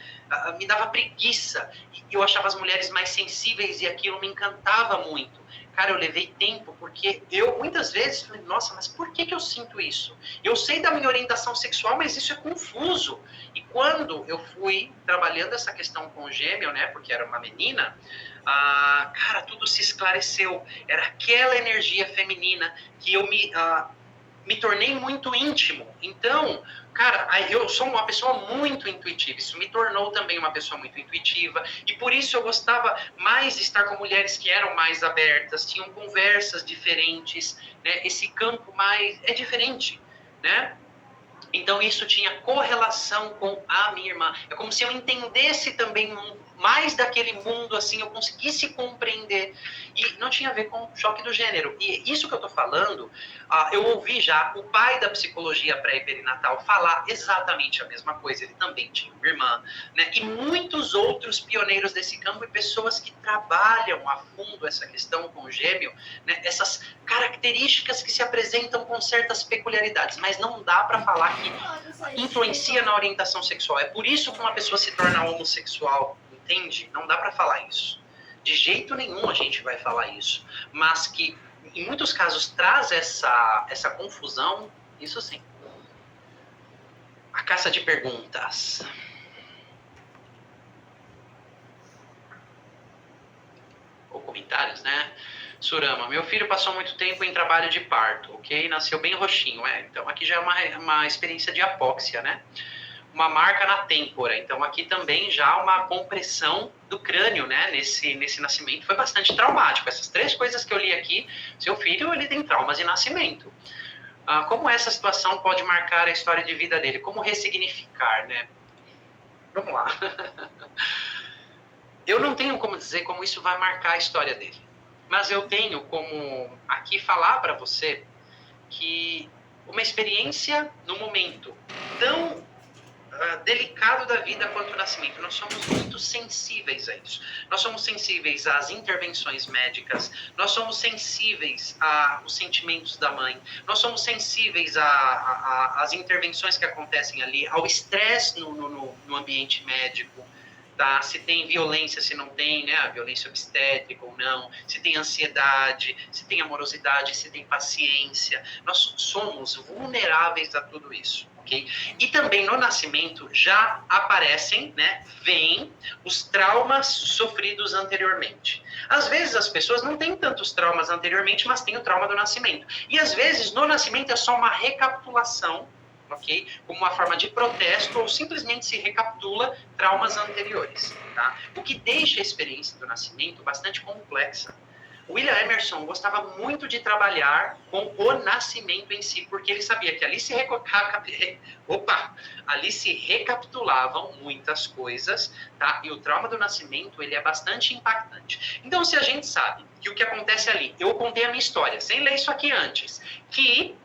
me dava preguiça. E eu achava as mulheres mais sensíveis e aquilo me encantava muito. Cara, eu levei tempo, porque eu muitas vezes falei, nossa, mas por que eu sinto isso? Eu sei da minha orientação sexual, mas isso é confuso. E quando eu fui trabalhando essa questão com o gêmeo, né, porque era uma menina, cara, tudo se esclareceu. Era aquela energia feminina que eu me tornei muito íntimo. Então, cara, eu sou uma pessoa muito intuitiva. Isso me tornou também uma pessoa muito intuitiva. E por isso eu gostava mais de estar com mulheres que eram mais abertas, tinham conversas diferentes, né? Esse campo mais é diferente, né? Então isso tinha correlação com a minha irmã. É como se eu entendesse também mais daquele mundo, assim, eu conseguisse compreender. E não tinha a ver com choque do gênero. E isso que eu tô falando, eu ouvi já o pai da psicologia pré e perinatal falar exatamente a mesma coisa. Ele também tinha uma irmã, né? E muitos outros pioneiros desse campo e pessoas que trabalham a fundo essa questão com o gêmeo, né? Essas características que se apresentam com certas peculiaridades, mas não dá para falar que influencia na orientação sexual. É por isso que uma pessoa se torna homossexual, entende? Não dá para falar isso. De jeito nenhum a gente vai falar isso. Mas que, em muitos casos, traz essa confusão, isso sim. A caça de perguntas. Ou comentários, né? Surama, meu filho passou muito tempo em trabalho de parto, ok? Nasceu bem roxinho, então aqui já é uma experiência de apóxia, né? Uma marca na têmpora, então aqui também já uma compressão do crânio, né? Nesse nascimento, foi bastante traumático. Essas 3 coisas que eu li aqui, seu filho, ele tem traumas de nascimento. Como essa situação pode marcar a história de vida dele? Como ressignificar, né? Vamos lá. Eu não tenho como dizer como isso vai marcar a história dele. Mas eu tenho como aqui falar para você que uma experiência no momento tão delicado da vida quanto o nascimento, nós somos muito sensíveis a isso. Nós somos sensíveis às intervenções médicas, nós somos sensíveis aos sentimentos da mãe, nós somos sensíveis às intervenções que acontecem ali, ao estresse no ambiente médico. Tá? Se tem violência, se não tem, né? A violência obstétrica ou não, se tem ansiedade, se tem amorosidade, se tem paciência. Nós somos vulneráveis a tudo isso, ok? E também no nascimento já aparecem, né? Vêm os traumas sofridos anteriormente. Às vezes as pessoas não têm tantos traumas anteriormente, mas têm o trauma do nascimento. E às vezes no nascimento é só uma recapitulação, ok? Como uma forma de protesto ou simplesmente se recapitula traumas anteriores, tá? O que deixa a experiência do nascimento bastante complexa. O William Emerson gostava muito de trabalhar com o nascimento em si, porque ele sabia que ali se recapitulavam muitas coisas, tá? E o trauma do nascimento, ele é bastante impactante. Então, se a gente sabe que o que acontece ali, eu contei a minha história, sem ler isso aqui antes, que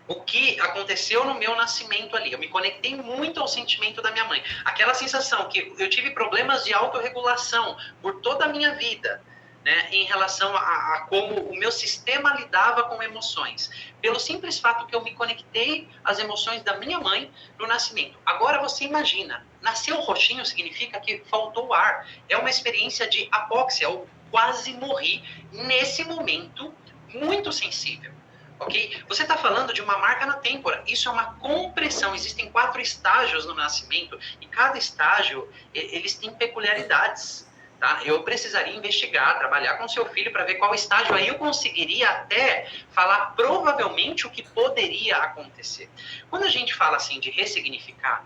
o que aconteceu no meu nascimento ali, eu me conectei muito ao sentimento da minha mãe. Aquela sensação que eu tive problemas de autorregulação por toda a minha vida, né, em relação a como o meu sistema lidava com emoções. Pelo simples fato que eu me conectei às emoções da minha mãe no nascimento. Agora você imagina, nasceu roxinho significa que faltou ar. É uma experiência de apóxia, eu quase morri nesse momento muito sensível. Ok? Você está falando de uma marca na têmpora. Isso é uma compressão. Existem 4 estágios no nascimento e cada estágio, eles têm peculiaridades. Tá? Eu precisaria investigar, trabalhar com seu filho para ver qual estágio. Aí eu conseguiria até falar provavelmente o que poderia acontecer. Quando a gente fala assim de ressignificar,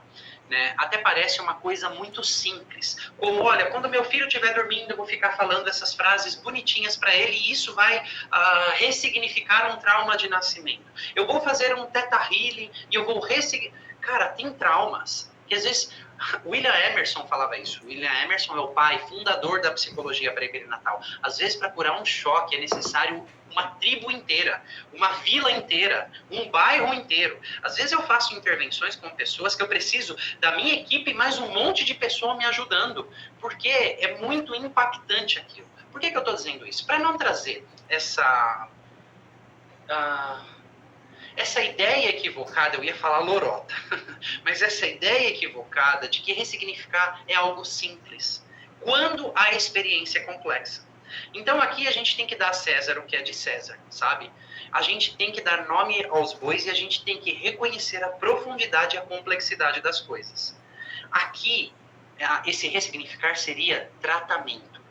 né, até parece uma coisa muito simples. Como, olha, quando meu filho estiver dormindo, eu vou ficar falando essas frases bonitinhas para ele e isso vai ressignificar um trauma de nascimento. Eu vou fazer um teta healing e eu vou ressignificar. Cara, tem traumas que às vezes... William Emerson falava isso. William Emerson é o pai, fundador da psicologia pré-perinatal. Às vezes, para curar um choque, é necessário uma tribo inteira, uma vila inteira, um bairro inteiro. Às vezes eu faço intervenções com pessoas que eu preciso da minha equipe mais um monte de pessoa me ajudando, porque é muito impactante aquilo. Por que eu estou dizendo isso? Para não trazer essa ideia equivocada, eu ia falar lorota, mas essa ideia equivocada de que ressignificar é algo simples, quando a experiência é complexa. Então aqui a gente tem que dar a César o que é de César, sabe? A gente tem que dar nome aos bois e a gente tem que reconhecer a profundidade e a complexidade das coisas. Aqui, esse ressignificar seria tratamento,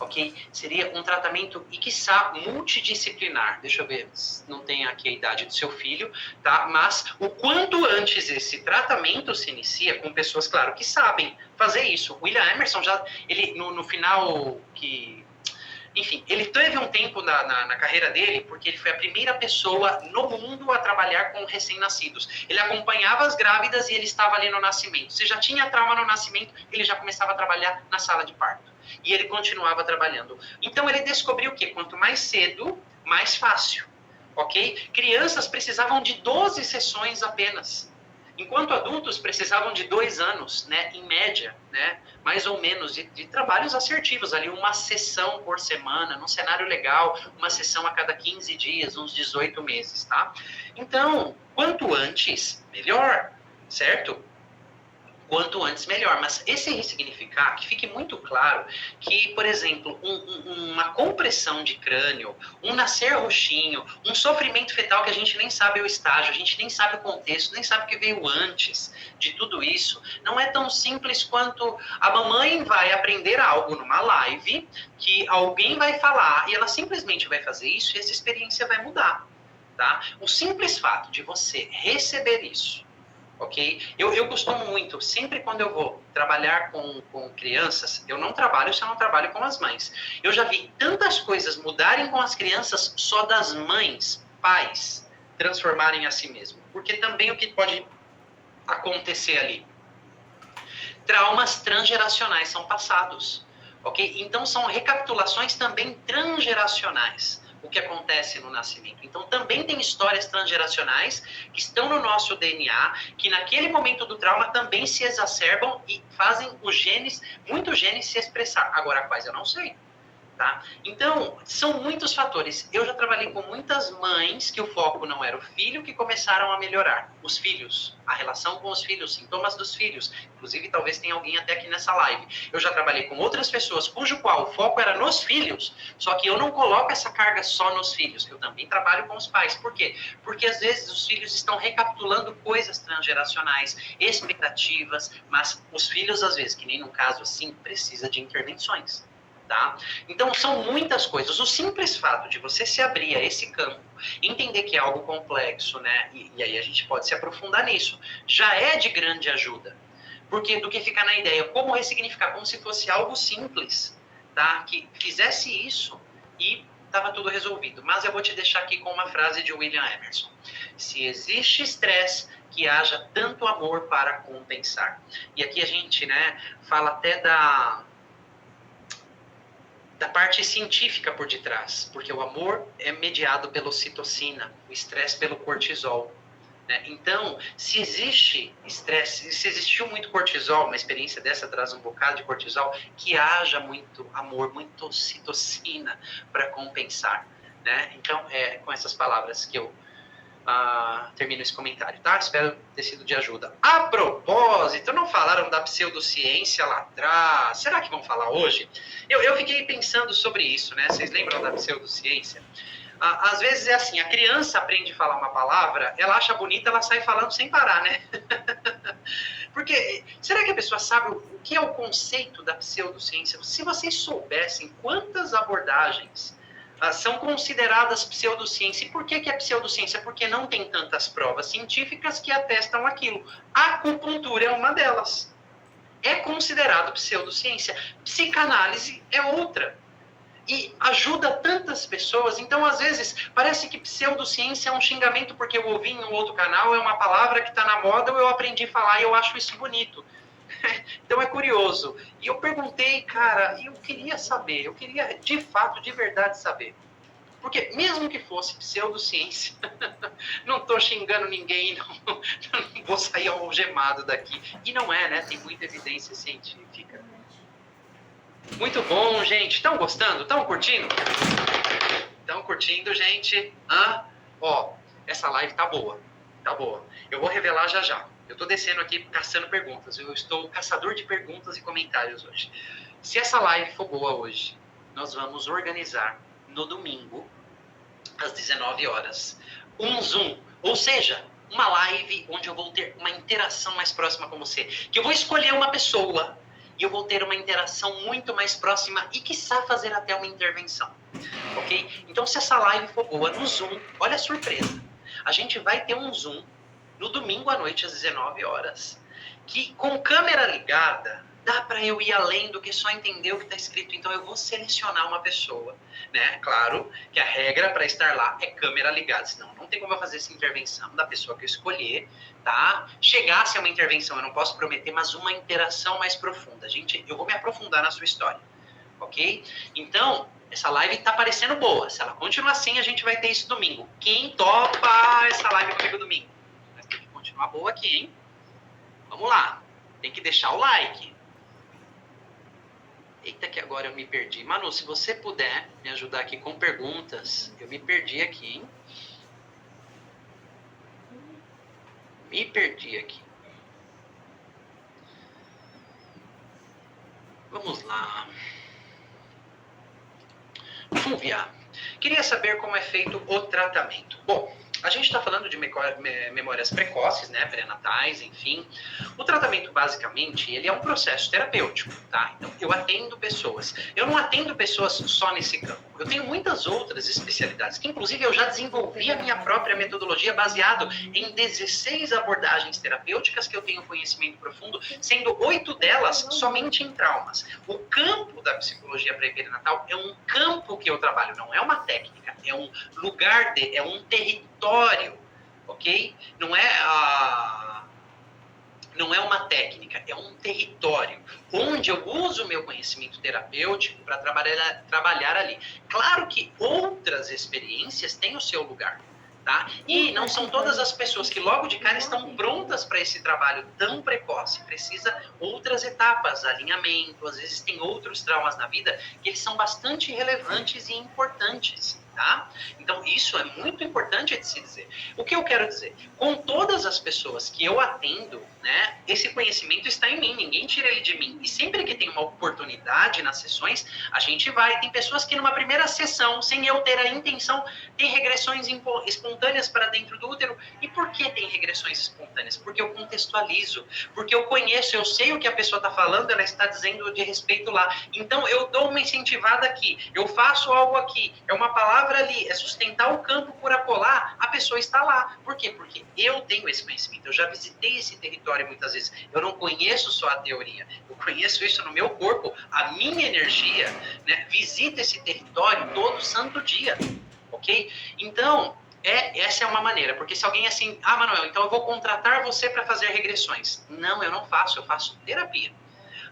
ok? Seria um tratamento, e quiçá multidisciplinar. Deixa eu ver, não tem aqui a idade do seu filho, tá? Mas o quanto antes esse tratamento se inicia com pessoas, claro, que sabem fazer isso. O William Emerson já, ele no final que... Enfim, ele teve um tempo na carreira dele, porque ele foi a primeira pessoa no mundo a trabalhar com recém-nascidos. Ele acompanhava as grávidas e ele estava ali no nascimento. Se já tinha trauma no nascimento, ele já começava a trabalhar na sala de parto. E ele continuava trabalhando. Então ele descobriu que quanto mais cedo, mais fácil, ok? Crianças precisavam de 12 sessões apenas, enquanto adultos precisavam de 2 anos, né, em média, né, mais ou menos, de trabalhos assertivos, ali uma sessão por semana, num cenário legal, uma sessão a cada 15 dias, uns 18 meses, tá? Então, quanto antes, melhor, certo? Quanto antes, melhor. Mas esse ressignificar, que fique muito claro que, por exemplo, uma compressão de crânio, um nascer roxinho, um sofrimento fetal que a gente nem sabe o estágio, a gente nem sabe o contexto, nem sabe o que veio antes de tudo isso, não é tão simples quanto a mamãe vai aprender algo numa live, que alguém vai falar e ela simplesmente vai fazer isso e essa experiência vai mudar, tá? O simples fato de você receber isso, ok? Eu costumo muito, sempre quando eu vou trabalhar com crianças, eu não trabalho se eu não trabalho com as mães. Eu já vi tantas coisas mudarem com as crianças só das mães, pais, transformarem a si mesmo. Porque também o que pode acontecer ali? Traumas transgeracionais são passados, ok? Então são recapitulações também transgeracionais, o que acontece no nascimento. Então também tem histórias transgeracionais que estão no nosso DNA, que naquele momento do trauma também se exacerbam e fazem os genes, muitos genes se expressar. Agora, quais eu não sei. Tá? Então, são muitos fatores. Eu já trabalhei com muitas mães que o foco não era o filho, que começaram a melhorar. Os filhos, a relação com os filhos, sintomas dos filhos. Inclusive, talvez tenha alguém até aqui nessa live. Eu já trabalhei com outras pessoas cujo qual o foco era nos filhos, só que eu não coloco essa carga só nos filhos. Eu também trabalho com os pais. Por quê? Porque às vezes os filhos estão recapitulando coisas transgeracionais, expectativas, mas os filhos, às vezes, que nem no caso assim, precisa de intervenções. Tá? Então, são muitas coisas. O simples fato de você se abrir a esse campo, entender que é algo complexo, né? E aí a gente pode se aprofundar nisso, já é de grande ajuda. Porque do que ficar na ideia, como ressignificar, como se fosse algo simples, tá? Que fizesse isso e estava tudo resolvido. Mas eu vou te deixar aqui com uma frase de William Emerson. Se existe estresse, que haja tanto amor para compensar. E aqui a gente, né, fala até da parte científica por detrás, porque o amor é mediado pela ocitocina, o estresse pelo cortisol. Né? Então, se existe estresse, se existiu muito cortisol, uma experiência dessa traz um bocado de cortisol, que haja muito amor, muita ocitocina para compensar. Né? Então, é com essas palavras que eu termino esse comentário, tá? Espero ter sido de ajuda. A propósito, não falaram da pseudociência lá atrás? Será que vão falar hoje? Eu fiquei pensando sobre isso, né? Vocês lembram da pseudociência? Às vezes é assim, a criança aprende a falar uma palavra, ela acha bonita, ela sai falando sem parar, né? Porque, será que a pessoa sabe o que é o conceito da pseudociência? Se vocês soubessem quantas abordagens são consideradas pseudociência. E por que é pseudociência? Porque não tem tantas provas científicas que atestam aquilo. A acupuntura é uma delas. É considerado pseudociência. Psicanálise é outra. E ajuda tantas pessoas. Então, às vezes, parece que pseudociência é um xingamento porque eu ouvi em um outro canal, é uma palavra que está na moda, ou eu aprendi a falar e eu acho isso bonito. Então é curioso. E eu perguntei, cara, eu queria saber, eu queria de fato, de verdade saber. Porque mesmo que fosse pseudociência, não estou xingando ninguém, não vou sair algemado daqui. E não é, né? Tem muita evidência científica. Muito bom, gente. Estão gostando? Estão curtindo? Estão curtindo, gente? Ó, essa live tá boa. Tá boa. Eu vou revelar já já. Eu estou descendo aqui caçando perguntas. Eu estou caçador de perguntas e comentários hoje. Se essa live for boa hoje, nós vamos organizar no domingo, às 19 horas, um Zoom. Ou seja, uma live onde eu vou ter uma interação mais próxima com você. Que eu vou escolher uma pessoa e eu vou ter uma interação muito mais próxima e, quiçá, fazer até uma intervenção. Ok? Então, se essa live for boa no Zoom, olha a surpresa. A gente vai ter um Zoom no domingo à noite, às 19 horas, que com câmera ligada, dá para eu ir além do que só entender o que está escrito. Então, eu vou selecionar uma pessoa, né? Claro que a regra para estar lá é câmera ligada, senão não tem como eu fazer essa intervenção da pessoa que eu escolher, tá? Chegasse a uma intervenção, eu não posso prometer, mas uma interação mais profunda. Gente, eu vou me aprofundar na sua história. ok? Então, essa live tá parecendo boa. Se ela continuar assim, a gente vai ter isso domingo. Quem topa essa live comigo domingo? Mas tem que continuar boa aqui, hein? Vamos lá. Tem que deixar o like. Eita, que agora eu me perdi. Manu, se você puder me ajudar aqui com perguntas, eu me perdi aqui, hein? Me perdi aqui. Vamos lá. Fúvia, queria saber como é feito o tratamento. Bom, a gente está falando de memórias precoces, né, pré-natais, enfim. O tratamento, basicamente, ele é um processo terapêutico, tá? Então, eu atendo pessoas. Eu não atendo pessoas só nesse campo. Eu tenho muitas outras especialidades, que inclusive eu já desenvolvi a minha própria metodologia baseado em 16 abordagens terapêuticas que eu tenho conhecimento profundo, sendo 8 delas somente em traumas. O campo da psicologia pré-perinatal é um campo que eu trabalho, não é uma técnica, é um lugar, é um território, ok? Não é uma técnica, é um território onde eu uso o meu conhecimento terapêutico para trabalhar ali. Claro que outras experiências têm o seu lugar, tá? E não são todas as pessoas que logo de cara estão prontas para esse trabalho tão precoce. Precisa outras etapas, alinhamento, às vezes tem outros traumas na vida que eles são bastante relevantes e importantes. Tá? Então, isso é muito importante de se dizer. O que eu quero dizer? Com todas as pessoas que eu atendo, né, esse conhecimento está em mim, ninguém tira ele de mim. E sempre que tem uma oportunidade nas sessões, a gente vai. Tem pessoas que numa primeira sessão, sem eu ter a intenção, tem regressões espontâneas para dentro do útero. E por que tem regressões espontâneas? Porque eu contextualizo, porque eu conheço, eu sei o que a pessoa está falando, ela está dizendo de respeito lá. Então, eu dou uma incentivada aqui, eu faço algo aqui, é uma palavra ali, é sustentar o campo por apolar, a pessoa está lá. Por quê? Porque eu tenho esse conhecimento, eu já visitei esse território muitas vezes. Eu não conheço só a teoria, eu conheço isso no meu corpo, a minha energia, né, visita esse território todo santo dia, ok? Então, essa é uma maneira, porque se alguém assim, Manuel, então eu vou contratar você para fazer regressões. Não, eu não faço, eu faço terapia.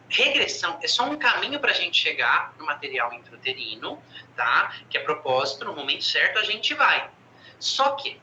Regressão é só um caminho para a gente chegar no material intrauterino, tá? Que é propósito, no momento certo a gente vai. Só que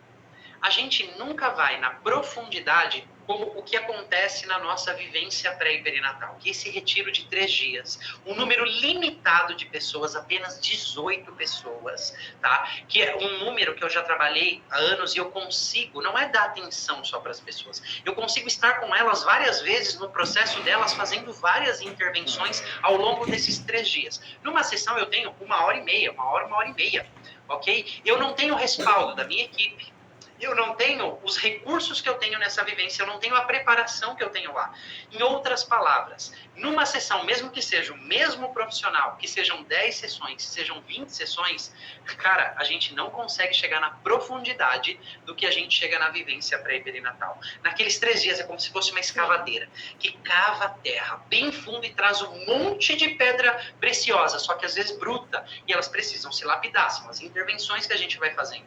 a gente nunca vai na profundidade como o que acontece na nossa vivência pré e perinatal, que é esse retiro de 3 dias, um número limitado de pessoas, apenas 18 pessoas, tá? Que é um número que eu já trabalhei há anos e eu consigo, não é dar atenção só para as pessoas, eu consigo estar com elas várias vezes no processo delas, fazendo várias intervenções ao longo desses 3 dias. Numa sessão eu tenho 1h30, 1h30, ok? Eu não tenho respaldo da minha equipe, eu não tenho os recursos que eu tenho nessa vivência, eu não tenho a preparação que eu tenho lá. Em outras palavras, numa sessão, mesmo que seja o mesmo profissional, que sejam 10 sessões, que sejam 20 sessões, cara, a gente não consegue chegar na profundidade do que a gente chega na vivência pré-perinatal. Naqueles 3 dias é como se fosse uma escavadeira, que cava a terra bem fundo e traz um monte de pedra preciosa, só que às vezes bruta, e elas precisam se lapidar, são as intervenções que a gente vai fazendo.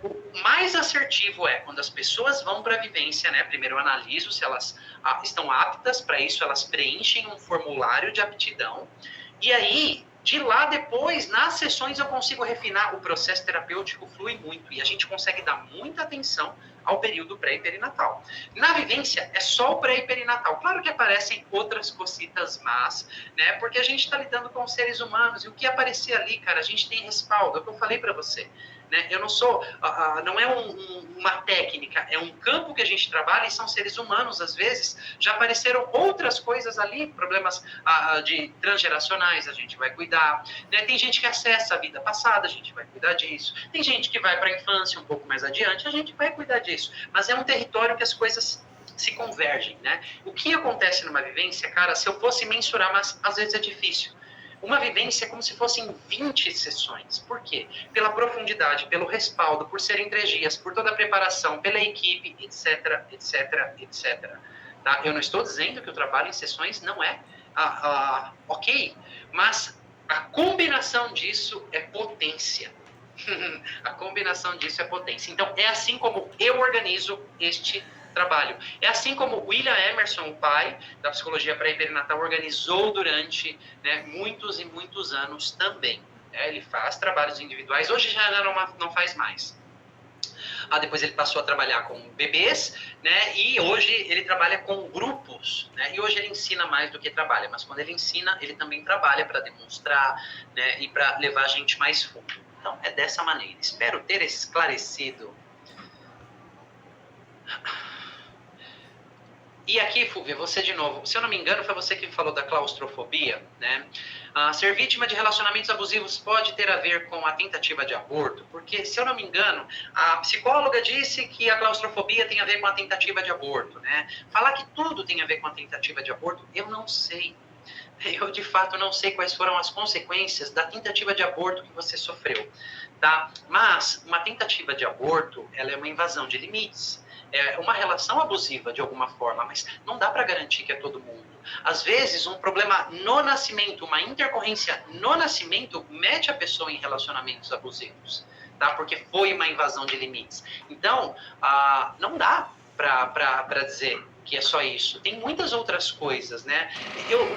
O mais assertivo é quando as pessoas vão para a vivência, né? Primeiro eu analiso se elas estão aptas para isso, elas preenchem um formulário de aptidão. E aí, de lá depois, nas sessões eu consigo refinar, o processo terapêutico flui muito e a gente consegue dar muita atenção ao período pré e perinatal. Na vivência, é só o pré e perinatal. Claro que aparecem outras cocitas más, né? Porque a gente está lidando com seres humanos e o que aparecer ali, cara, a gente tem respaldo. É o que eu falei para você. Né? Eu não sou, não é uma técnica, é um campo que a gente trabalha e são seres humanos, às vezes, já apareceram outras coisas ali, problemas de transgeracionais, a gente vai cuidar, né? Tem gente que acessa a vida passada, a gente vai cuidar disso, tem gente que vai para a infância um pouco mais adiante, a gente vai cuidar disso, mas é um território que as coisas se convergem, né? O que acontece numa vivência, cara, se eu fosse mensurar, mas às vezes é difícil. Uma vivência é como se fossem 20 sessões. Por quê? Pela profundidade, pelo respaldo, por serem 3 dias, por toda a preparação, pela equipe, etc, etc, etc. Tá? Eu não estou dizendo que o trabalho em sessões não é ok, mas a combinação disso é potência. A combinação disso é potência. Então, é assim como eu organizo este trabalho. É assim como William Emerson, o pai da psicologia pré-perinatal, organizou durante, né, muitos e muitos anos também. Ele faz trabalhos individuais, hoje já não faz mais. Depois ele passou a trabalhar com bebês, né? E hoje ele trabalha com grupos, né? E hoje ele ensina mais do que trabalha, mas quando ele ensina, ele também trabalha para demonstrar, né? E para levar a gente mais fundo. Então, é dessa maneira. Espero ter esclarecido. E aqui, Fúvia, você de novo, se eu não me engano, foi você que falou da claustrofobia, né? Ser vítima de relacionamentos abusivos pode ter a ver com a tentativa de aborto, porque, se eu não me engano, a psicóloga disse que a claustrofobia tem a ver com a tentativa de aborto, né? Falar que tudo tem a ver com a tentativa de aborto, eu não sei. Eu, de fato, não sei quais foram as consequências da tentativa de aborto que você sofreu, tá? Mas uma tentativa de aborto, ela é uma invasão de limites. É uma relação abusiva de alguma forma, mas não dá para garantir que é todo mundo. Às vezes, um problema no nascimento, uma intercorrência no nascimento, mete a pessoa em relacionamentos abusivos, tá? Porque foi uma invasão de limites. Então, não dá para dizer que é só isso. Tem muitas outras coisas, né?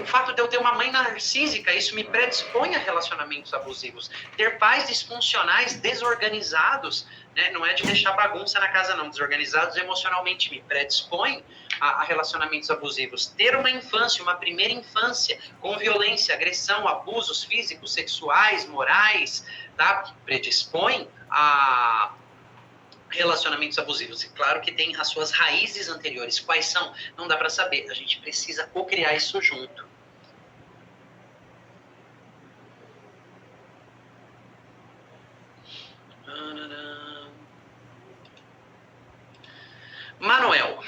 O fato de eu ter uma mãe narcísica, isso me predispõe a relacionamentos abusivos. Ter pais disfuncionais, desorganizados, né? Não é de deixar bagunça na casa, não. Desorganizados emocionalmente me predispõe a relacionamentos abusivos. Ter uma infância, uma primeira infância, com violência, agressão, abusos físicos, sexuais, morais, tá? Predispõe a relacionamentos abusivos. E claro que tem as suas raízes anteriores. Quais são? Não dá para saber. A gente precisa co-criar isso junto. Manuel,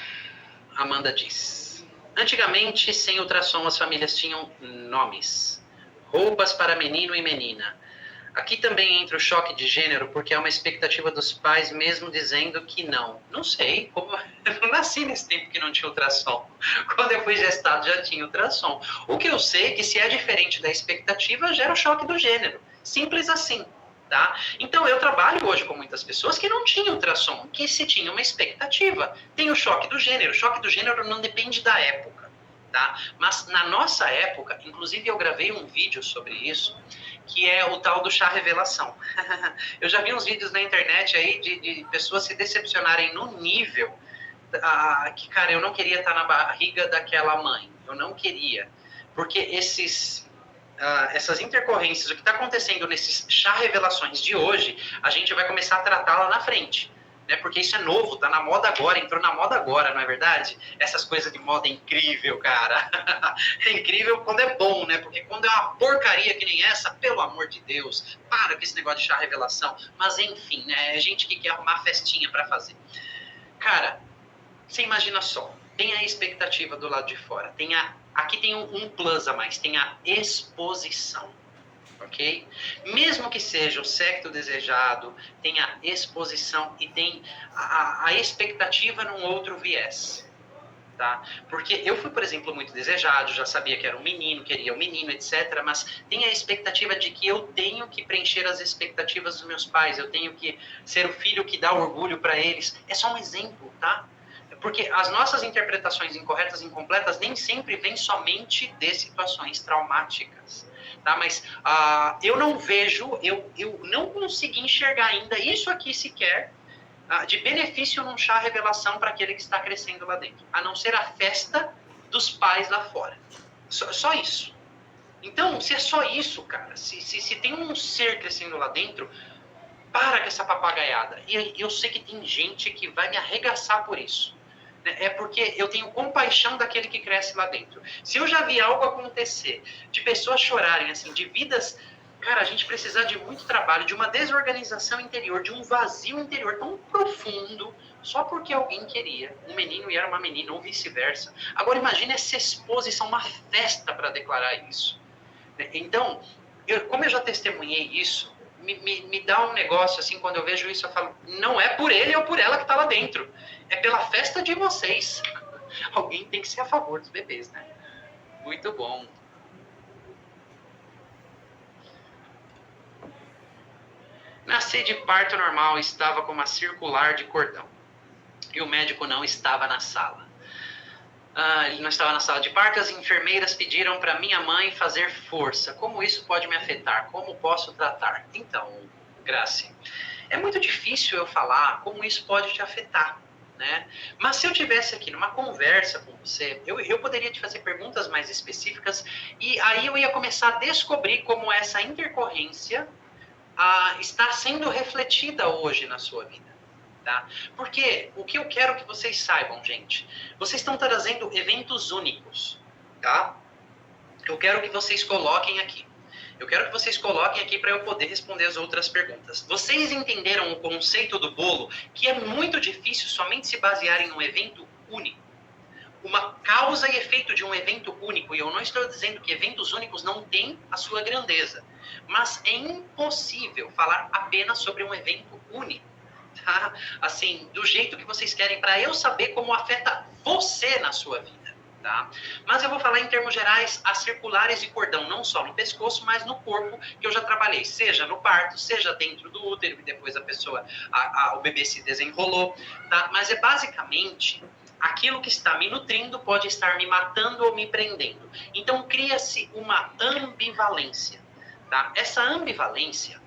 Amanda diz. Antigamente, sem ultrassom, as famílias tinham nomes. Roupas para menino e menina. Aqui também entra o choque de gênero, porque é uma expectativa dos pais mesmo dizendo que não. Não sei, como eu não nasci nesse tempo que não tinha ultrassom. Quando eu fui gestado já tinha ultrassom. O que eu sei é que se é diferente da expectativa, gera o choque do gênero. Simples assim, tá? Então eu trabalho hoje com muitas pessoas que não tinham ultrassom, que se tinha uma expectativa. Tem o choque do gênero. O choque do gênero não depende da época, tá? Mas na nossa época, inclusive eu gravei um vídeo sobre isso, que é o tal do chá revelação. Eu já vi uns vídeos na internet aí de pessoas se decepcionarem no nível que, cara, eu não queria estar na barriga daquela mãe. Eu não queria. Porque essas intercorrências, o que está acontecendo nesses chá revelações de hoje, a gente vai começar a tratar lá na frente. Né? Porque isso é novo, tá na moda agora, entrou na moda agora, não é verdade? Essas coisas de moda é incrível, cara. É incrível quando é bom, né? Porque quando é uma porcaria que nem essa, pelo amor de Deus, para com esse negócio de chá revelação. Mas enfim, né? É gente que quer arrumar festinha para fazer. Cara, você imagina só, tem a expectativa do lado de fora, aqui tem um plus a mais, tem a exposição. Ok? Mesmo que seja o sexo desejado, tem a exposição e tem a expectativa num outro viés. Tá? Porque eu fui, por exemplo, muito desejado, já sabia que era um menino, queria um menino, etc. Mas tem a expectativa de que eu tenho que preencher as expectativas dos meus pais, eu tenho que ser o filho que dá orgulho para eles. É só um exemplo, tá? Porque as nossas interpretações incorretas e incompletas nem sempre vêm somente de situações traumáticas. Tá? Mas eu não vejo, eu não consegui enxergar ainda isso aqui sequer de benefício num chá revelação para aquele que está crescendo lá dentro. A não ser a festa dos pais lá fora. Só isso. Então, se é só isso, cara, se tem um ser crescendo lá dentro, para com essa papagaiada. E eu sei que tem gente que vai me arregaçar por isso. É porque eu tenho compaixão daquele que cresce lá dentro. Se eu já vi algo acontecer, de pessoas chorarem, assim, de vidas... Cara, a gente precisa de muito trabalho, de uma desorganização interior, de um vazio interior tão profundo, só porque alguém queria um menino e era uma menina, ou vice-versa. Agora imagine essa exposição, uma festa para declarar isso. Então, como eu já testemunhei isso, me dá um negócio assim, quando eu vejo isso, eu falo, não é por ele ou por ela que está lá dentro, é pela festa de vocês. Alguém tem que ser a favor dos bebês, né? Muito bom. Nasci de parto normal, estava com uma circular de cordão. e o médico não estava na sala. Ele não estava na sala de parto, as enfermeiras pediram para minha mãe fazer força. Como isso pode me afetar? Como posso tratar? Então, Grace, é muito difícil eu falar como isso pode te afetar, né? Mas se eu tivesse aqui numa conversa com você, eu poderia te fazer perguntas mais específicas e aí eu ia começar a descobrir como essa intercorrência está sendo refletida hoje na sua vida. Tá? Porque o que eu quero que vocês saibam, gente, vocês estão trazendo eventos únicos, tá? Eu quero que vocês coloquem aqui. Eu quero que vocês coloquem aqui para eu poder responder as outras perguntas. Vocês entenderam o conceito do bolo, que é muito difícil somente se basear em um evento único. Uma causa e efeito de um evento único, e eu não estou dizendo que eventos únicos não têm a sua grandeza, mas é impossível falar apenas sobre um evento único. Tá? Assim, do jeito que vocês querem, para eu saber como afeta você na sua vida. Tá? Mas eu vou falar em termos gerais as circulares de cordão, não só no pescoço, mas no corpo, que eu já trabalhei, seja no parto, seja dentro do útero, e depois a pessoa, o bebê se desenrolou, tá? Mas é basicamente aquilo que está me nutrindo pode estar me matando ou me prendendo. Então cria-se uma ambivalência, tá? Essa ambivalência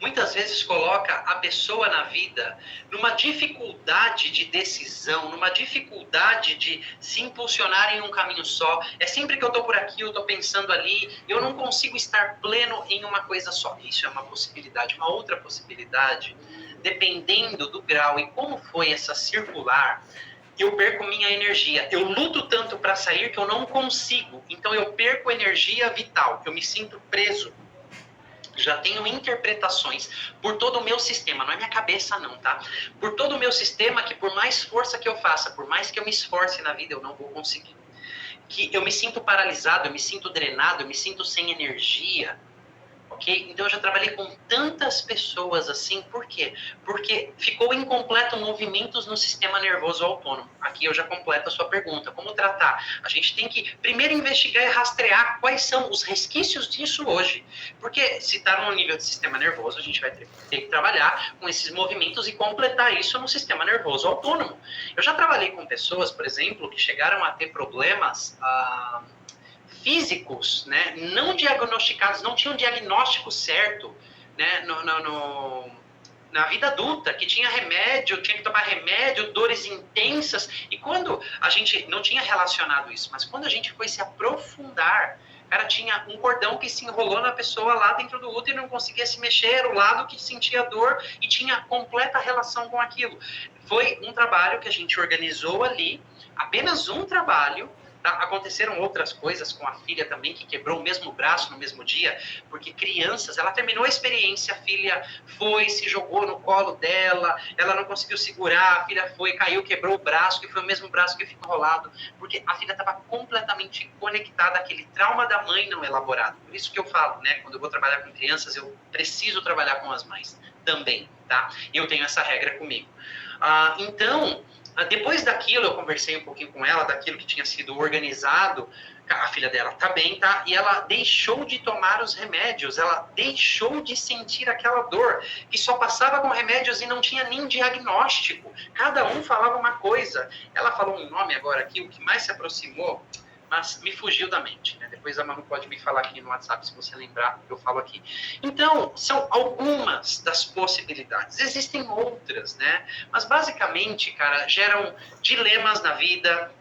muitas vezes coloca a pessoa na vida numa dificuldade de decisão, numa dificuldade de se impulsionar em um caminho só. É sempre que eu estou por aqui, eu estou pensando ali, eu não consigo estar pleno em uma coisa só. Isso é uma possibilidade. Uma outra possibilidade, dependendo do grau e como foi essa circular, eu perco minha energia. Eu luto tanto para sair que eu não consigo. Então eu perco energia vital, eu me sinto preso. Já tenho interpretações por todo o meu sistema, não é minha cabeça não, tá? Por todo o meu sistema, que por mais força que eu faça, por mais que eu me esforce na vida, eu não vou conseguir. Que eu me sinto paralisado, eu me sinto drenado, eu me sinto sem energia, ok? Então eu já trabalhei com tantas pessoas assim, por quê? Porque ficou incompleto movimentos no sistema nervoso autônomo. Aqui eu já completo a sua pergunta. Como tratar? A gente tem que primeiro investigar e rastrear quais são os resquícios disso hoje. Porque se está no nível de sistema nervoso, a gente vai ter que trabalhar com esses movimentos e completar isso no sistema nervoso autônomo. Eu já trabalhei com pessoas, por exemplo, que chegaram a ter problemas físicos, né, não diagnosticados, não tinham diagnóstico certo, né, na vida adulta, que tinha remédio, tinha que tomar remédio, dores intensas, e quando a gente não tinha relacionado isso, mas quando a gente foi se aprofundar, cara, tinha um cordão que se enrolou na pessoa lá dentro do útero e não conseguia se mexer, era o lado que sentia dor e tinha completa relação com aquilo. Foi um trabalho que a gente organizou ali, apenas um trabalho. Aconteceram outras coisas com a filha também, que quebrou o mesmo braço no mesmo dia, porque crianças, ela terminou a experiência, a filha foi, se jogou no colo dela, ela não conseguiu segurar, a filha foi, caiu, quebrou o braço, que foi o mesmo braço que ficou enrolado, porque a filha estava completamente conectada àquele trauma da mãe não elaborado. Por isso que eu falo, né, quando eu vou trabalhar com crianças, eu preciso trabalhar com as mães também, tá? E eu tenho essa regra comigo. Então, depois daquilo, eu conversei um pouquinho com ela, daquilo que tinha sido organizado, a filha dela tá bem, tá? E ela deixou de tomar os remédios, ela deixou de sentir aquela dor, que só passava com remédios e não tinha nem diagnóstico. Cada um falava uma coisa. Ela falou um nome agora aqui, o que mais se aproximou, mas me fugiu da mente, né? Depois a Manu pode me falar aqui no WhatsApp, se você lembrar, eu falo aqui. Então, são algumas das possibilidades. Existem outras, né? Mas, basicamente, cara, geram dilemas na vida,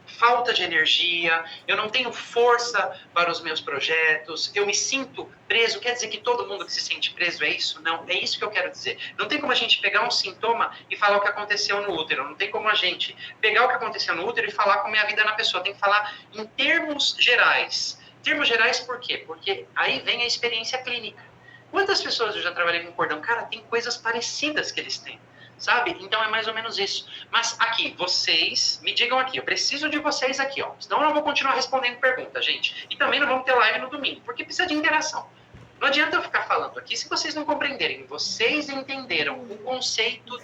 falta de energia, eu não tenho força para os meus projetos, eu me sinto preso. Quer dizer que todo mundo que se sente preso é isso? Não, é isso que eu quero dizer. Não tem como a gente pegar um sintoma e falar o que aconteceu no útero, não tem como a gente pegar o que aconteceu no útero e falar como é a vida na pessoa, tem que falar em termos gerais. Termos gerais por quê? Porque aí vem a experiência clínica. Quantas pessoas eu já trabalhei com cordão? Cara, tem coisas parecidas que eles têm. Sabe? Então é mais ou menos isso. Mas aqui, vocês, me digam aqui, eu preciso de vocês aqui, ó. Senão eu não vou continuar respondendo pergunta, gente. E também não vamos ter live no domingo, porque precisa de interação. Não adianta eu ficar falando aqui se vocês não compreenderem. Vocês entenderam o conceito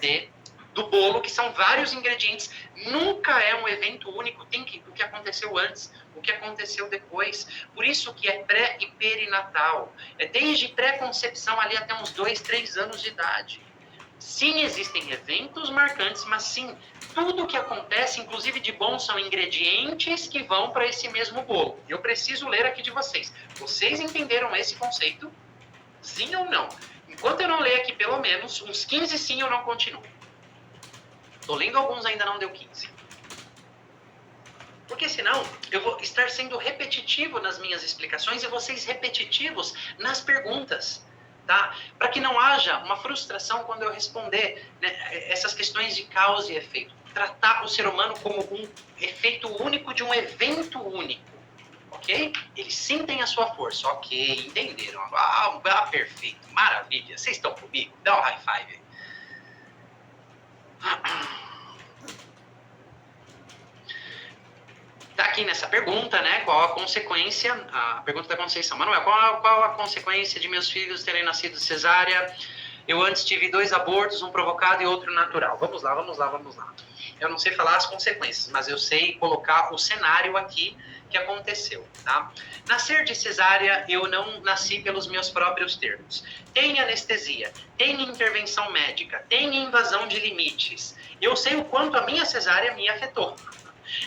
do bolo, que são vários ingredientes. Nunca é um evento único, tem que o que aconteceu antes, o que aconteceu depois. Por isso que é pré e perinatal. É desde pré-concepção ali até uns 2, 3 anos de idade. Sim, existem eventos marcantes, mas sim, tudo que acontece, inclusive de bom, são ingredientes que vão para esse mesmo bolo. Eu preciso ler aqui de vocês. Vocês entenderam esse conceito? Sim ou não? Enquanto eu não ler aqui pelo menos uns 15 sim, eu não continuo. Tô lendo alguns, ainda não deu 15. Porque senão eu vou estar sendo repetitivo nas minhas explicações e vocês repetitivos nas perguntas. Tá? Para que não haja uma frustração quando eu responder, né, essas questões de causa e efeito. Tratar o ser humano como um efeito único de um evento único. Ok? Eles sim têm a sua força. Ok, entenderam. Perfeito. Maravilha. Vocês estão comigo? Dá um high five. Tá aqui nessa pergunta, né? Qual a consequência? A pergunta da Conceição. Manuel, qual a consequência de meus filhos terem nascido cesárea? Eu antes tive 2 abortos, um provocado e outro natural. Vamos lá. Eu não sei falar as consequências, mas eu sei colocar o cenário aqui que aconteceu, tá? Nascer de cesárea, eu não nasci pelos meus próprios termos. Tem anestesia, tem intervenção médica, tem invasão de limites. Eu sei o quanto a minha cesárea me afetou.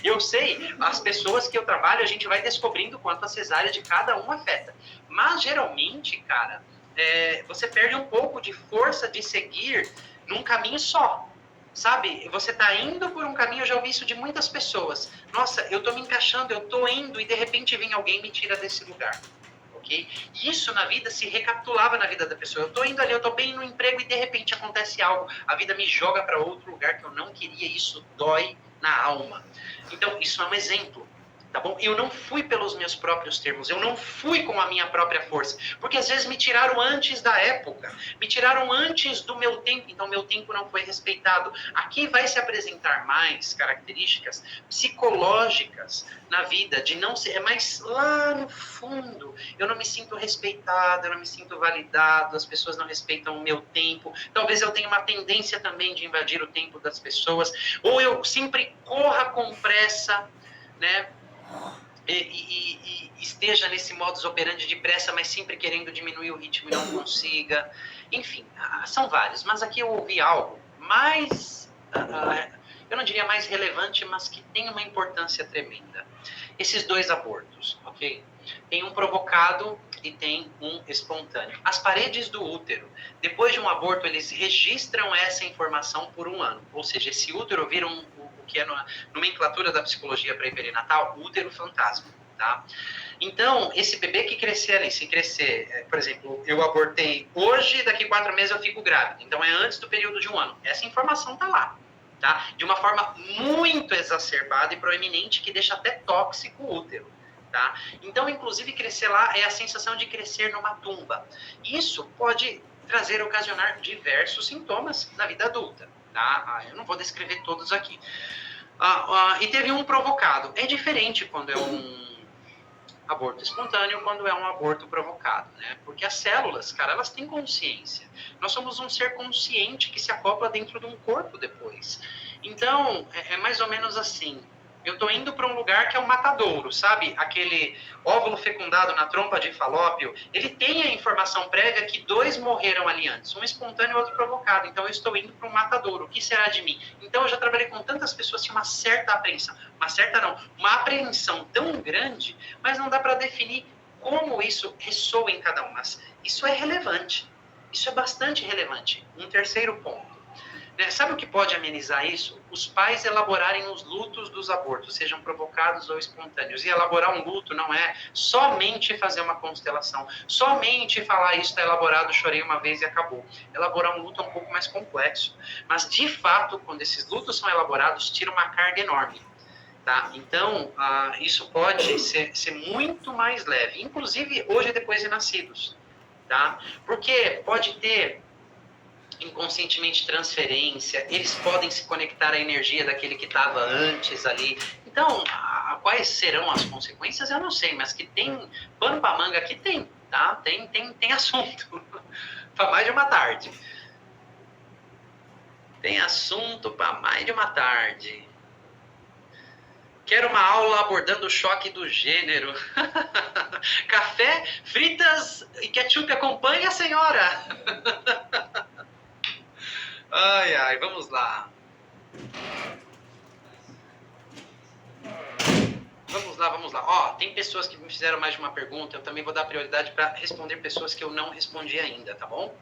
Eu sei, as pessoas que eu trabalho, a gente vai descobrindo quanto a cesárea de cada um afeta. Mas, geralmente, cara, você perde um pouco de força de seguir num caminho só. Sabe, você tá indo por um caminho, eu já ouvi isso de muitas pessoas. Nossa, eu tô me encaixando, eu tô indo e de repente vem alguém e me tira desse lugar. Ok? Isso na vida se recapitulava na vida da pessoa. Eu tô indo ali, eu tô bem no emprego e de repente acontece algo. A vida me joga para outro lugar que eu não queria, isso dói na alma. Então, isso é um exemplo. Tá bom? Eu não fui pelos meus próprios termos, eu não fui com a minha própria força, porque às vezes me tiraram antes da época, me tiraram antes do meu tempo, então meu tempo não foi respeitado. Aqui vai se apresentar mais características psicológicas na vida, de não ser, é mais lá no fundo, eu não me sinto respeitado, eu não me sinto validado, as pessoas não respeitam o meu tempo, talvez eu tenha uma tendência também de invadir o tempo das pessoas, ou eu sempre corra com pressa, né? E esteja nesse modus operandi de pressa, mas sempre querendo diminuir o ritmo e não consiga. Enfim, são vários. Mas aqui eu ouvi algo mais, eu não diria mais relevante, mas que tem uma importância tremenda. Esses 2 abortos, ok? Tem um provocado e tem um espontâneo. As paredes do útero, depois de um aborto, eles registram essa informação por 1 ano. Ou seja, esse útero vira o que é na nomenclatura da psicologia pré-perinatal, útero fantasma, tá? Então, esse bebê que crescer ali, se crescer, por exemplo, eu abortei hoje, daqui 4 meses eu fico grávida. Então, é antes do período de 1 ano. Essa informação tá lá, tá? De uma forma muito exacerbada e proeminente, que deixa até tóxico o útero. Tá? Então, inclusive, crescer lá é a sensação de crescer numa tumba. Isso pode ocasionar diversos sintomas na vida adulta. Tá? Eu não vou descrever todos aqui. E teve um provocado. É diferente quando é um aborto espontâneo, quando é um aborto provocado, né? Porque as células, cara, elas têm consciência. Nós somos um ser consciente que se acopla dentro de um corpo depois. Então, é mais ou menos assim. Eu tô indo para um lugar que é um matadouro, sabe? Aquele óvulo fecundado na trompa de Falópio, ele tem a informação prévia que 2 morreram ali antes, um espontâneo e outro provocado. Então eu estou indo para um matadouro. O que será de mim? Então eu já trabalhei com tantas pessoas que tinham uma certa apreensão. Uma certa não, uma apreensão tão grande, mas não dá para definir como isso ressoa em cada um. Mas isso é relevante. Isso é bastante relevante. Um terceiro ponto. Sabe o que pode amenizar isso? Os pais elaborarem os lutos dos abortos, sejam provocados ou espontâneos. E elaborar um luto não é somente fazer uma constelação, somente falar isso está elaborado, chorei uma vez e acabou. Elaborar um luto é um pouco mais complexo. Mas, de fato, quando esses lutos são elaborados, tira uma carga enorme. Tá? Então, isso pode ser muito mais leve. Inclusive, hoje, depois de nascidos. Tá? Porque pode ter inconscientemente transferência, eles podem se conectar à energia daquele que estava antes ali. Então, quais serão as consequências, eu não sei, mas que tem pano para manga aqui tem, tá? Tem assunto para mais de uma tarde. Tem assunto para mais de uma tarde. Quero uma aula abordando o choque do gênero. Café, fritas e ketchup acompanha, senhora? Ai, ai, vamos lá. Vamos lá. Ó, tem pessoas que me fizeram mais de uma pergunta, eu também vou dar prioridade para responder pessoas que eu não respondi ainda, tá bom?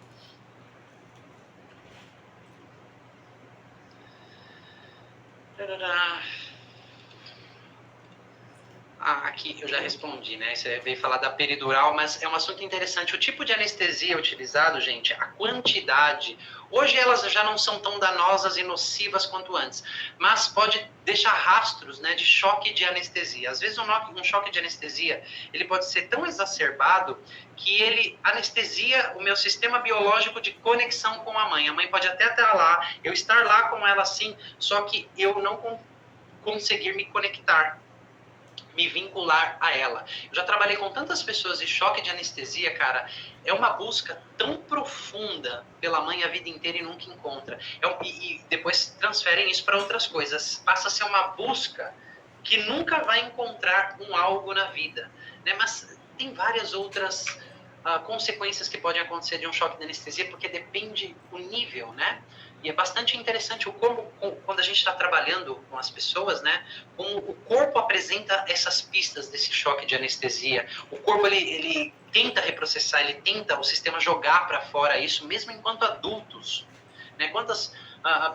Aqui eu já respondi, né? Você veio falar da peridural, mas é um assunto interessante. O tipo de anestesia utilizado, gente, a quantidade. Hoje elas já não são tão danosas e nocivas quanto antes, mas pode deixar rastros, né, de choque de anestesia. Às vezes um choque de anestesia, ele pode ser tão exacerbado que ele anestesia o meu sistema biológico de conexão com a mãe. A mãe pode até estar lá, eu estar lá com ela sim, só que eu não conseguir me conectar, me vincular a ela. Eu já trabalhei com tantas pessoas de choque de anestesia, cara, é uma busca tão profunda pela mãe a vida inteira e nunca encontra. E depois transferem isso para outras coisas. Passa a ser uma busca que nunca vai encontrar um algo na vida, né? Mas tem várias outras consequências que podem acontecer de um choque de anestesia, porque depende do nível, né? E é bastante interessante o como, quando a gente está trabalhando com as pessoas, né? Como o corpo apresenta essas pistas desse choque de anestesia. O corpo, ele tenta reprocessar, ele tenta o sistema jogar para fora isso, mesmo enquanto adultos. Né? Quantas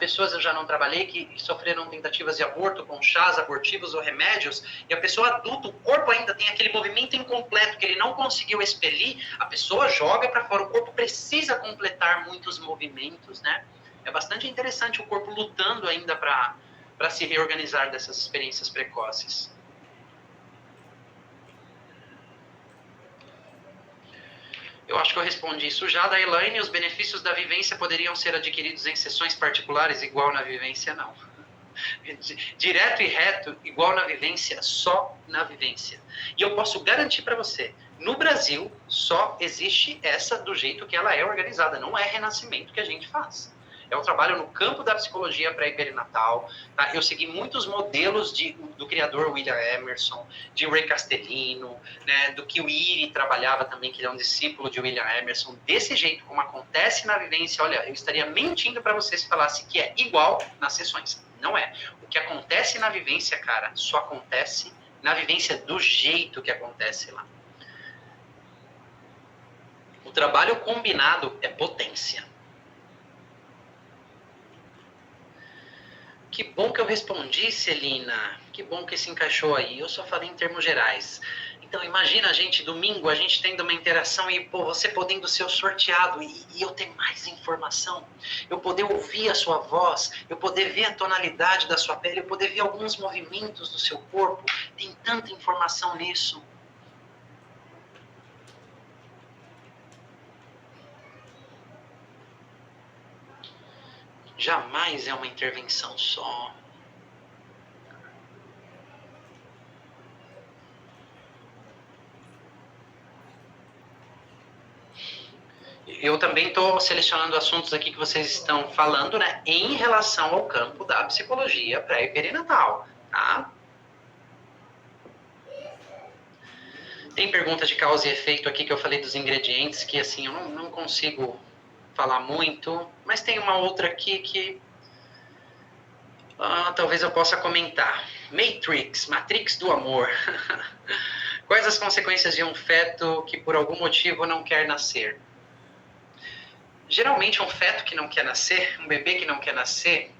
pessoas eu já não trabalhei que sofreram tentativas de aborto com chás abortivos ou remédios, e a pessoa adulta, o corpo ainda tem aquele movimento incompleto que ele não conseguiu expelir, a pessoa joga para fora, o corpo precisa completar muitos movimentos, né? É bastante interessante o corpo lutando ainda para se reorganizar dessas experiências precoces. Eu acho que eu respondi isso já. Da Elaine, os benefícios da vivência poderiam ser adquiridos em sessões particulares, igual na vivência, não. Direto e reto, igual na vivência, só na vivência. E eu posso garantir para você, no Brasil, só existe essa do jeito que ela é organizada. Não é renascimento que a gente faz. É um trabalho no campo da psicologia pré-perinatal. Tá? Eu segui muitos modelos do criador William Emerson, de Ray Castellino, né, do que o Iri trabalhava também, que ele é um discípulo de William Emerson. Desse jeito, como acontece na vivência, olha, eu estaria mentindo para você se falasse que é igual nas sessões. Não é. O que acontece na vivência, cara, só acontece na vivência do jeito que acontece lá. O trabalho combinado é potência. Que bom que eu respondi, Celina. Que bom que se encaixou aí. Eu só falei em termos gerais. Então, imagina a gente, domingo, a gente tendo uma interação e você podendo ser o sorteado e eu ter mais informação. Eu poder ouvir a sua voz, eu poder ver a tonalidade da sua pele, eu poder ver alguns movimentos do seu corpo. Tem tanta informação nisso. Jamais é uma intervenção só. Eu também estou selecionando assuntos aqui que vocês estão falando, né, em relação ao campo da psicologia pré e perinatal, tá? Tem perguntas de causa e efeito aqui que eu falei dos ingredientes, que assim, eu não consigo falar muito, mas tem uma outra aqui que talvez eu possa comentar. Matrix do amor. Quais as consequências de um feto que por algum motivo não quer nascer? Geralmente um feto que não quer nascer, um bebê que não quer nascer,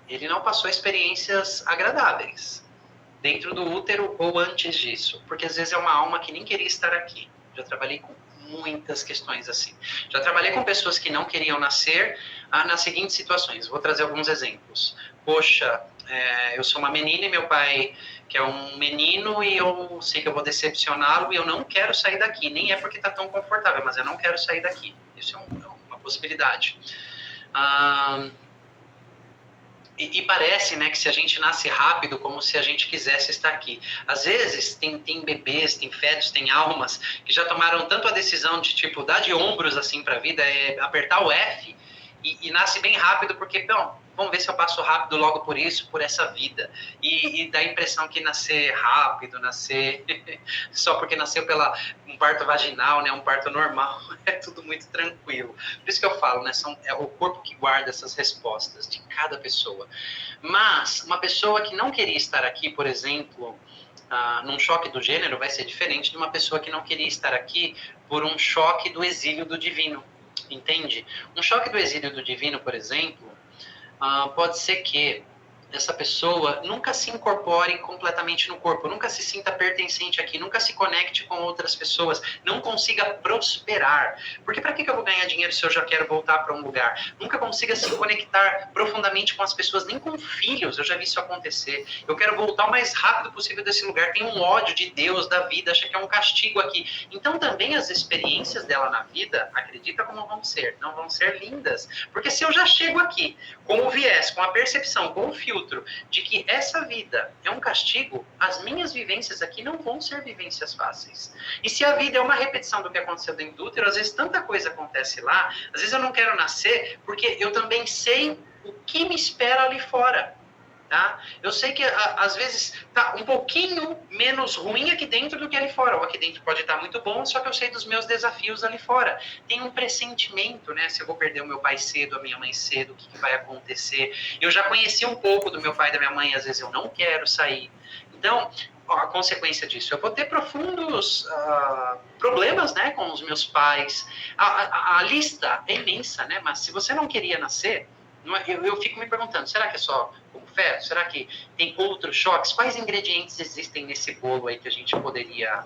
ele não passou experiências agradáveis dentro do útero ou antes disso, porque às vezes é uma alma que nem queria estar aqui. Já trabalhei com muitas questões assim. Já trabalhei com pessoas que não queriam nascer nas seguintes situações. Vou trazer alguns exemplos. Poxa, eu sou uma menina e meu pai que é um menino e eu sei que eu vou decepcioná-lo e eu não quero sair daqui. Nem é porque está tão confortável, mas eu não quero sair daqui. Isso é uma possibilidade. E parece, né, que se a gente nasce rápido, como se a gente quisesse estar aqui. Às vezes, tem bebês, tem fetos, tem almas que já tomaram tanto a decisão de, tipo, dar de ombros, assim, para a vida, apertar o F e nasce bem rápido, porque, bom, vamos ver se eu passo rápido logo por isso, por essa vida. E dá a impressão que nascer rápido, nascer só porque nasceu pela um parto vaginal, né, um parto normal, é tudo muito tranquilo. Por isso que eu falo, né, é o corpo que guarda essas respostas de cada pessoa. Mas uma pessoa que não queria estar aqui, por exemplo, num choque do gênero, vai ser diferente de uma pessoa que não queria estar aqui por um choque do exílio do divino, entende? Um choque do exílio do divino, por exemplo, pode ser que essa pessoa nunca se incorpore completamente no corpo, nunca se sinta pertencente aqui, nunca se conecte com outras pessoas, não consiga prosperar. Porque para que eu vou ganhar dinheiro se eu já quero voltar para um lugar? Nunca consiga se conectar profundamente com as pessoas, nem com filhos, eu já vi isso acontecer. Eu quero voltar o mais rápido possível desse lugar, tem um ódio de Deus, da vida, acha que é um castigo aqui. Então também as experiências dela na vida, acredita como vão ser, não vão ser lindas. Porque se eu já chego aqui com o viés, com a percepção, com o filtro, de que essa vida é um castigo, as minhas vivências aqui não vão ser vivências fáceis. E se a vida é uma repetição do que aconteceu dentro do útero, às vezes tanta coisa acontece lá, às vezes eu não quero nascer, porque eu também sei o que me espera ali fora. Tá? Eu sei que às vezes tá um pouquinho menos ruim aqui dentro do que ali fora. Ou aqui dentro pode estar muito bom, só que eu sei dos meus desafios ali fora. Tem um pressentimento, né? Se eu vou perder o meu pai cedo, a minha mãe cedo, o que vai acontecer? Eu já conheci um pouco do meu pai e da minha mãe, às vezes eu não quero sair. Então, a consequência disso, eu vou ter profundos problemas, né, com os meus pais. A lista é imensa, né? Mas se você não queria nascer, eu fico me perguntando, será que é só como feto? Será que tem outros choques? Quais ingredientes existem nesse bolo aí que a gente poderia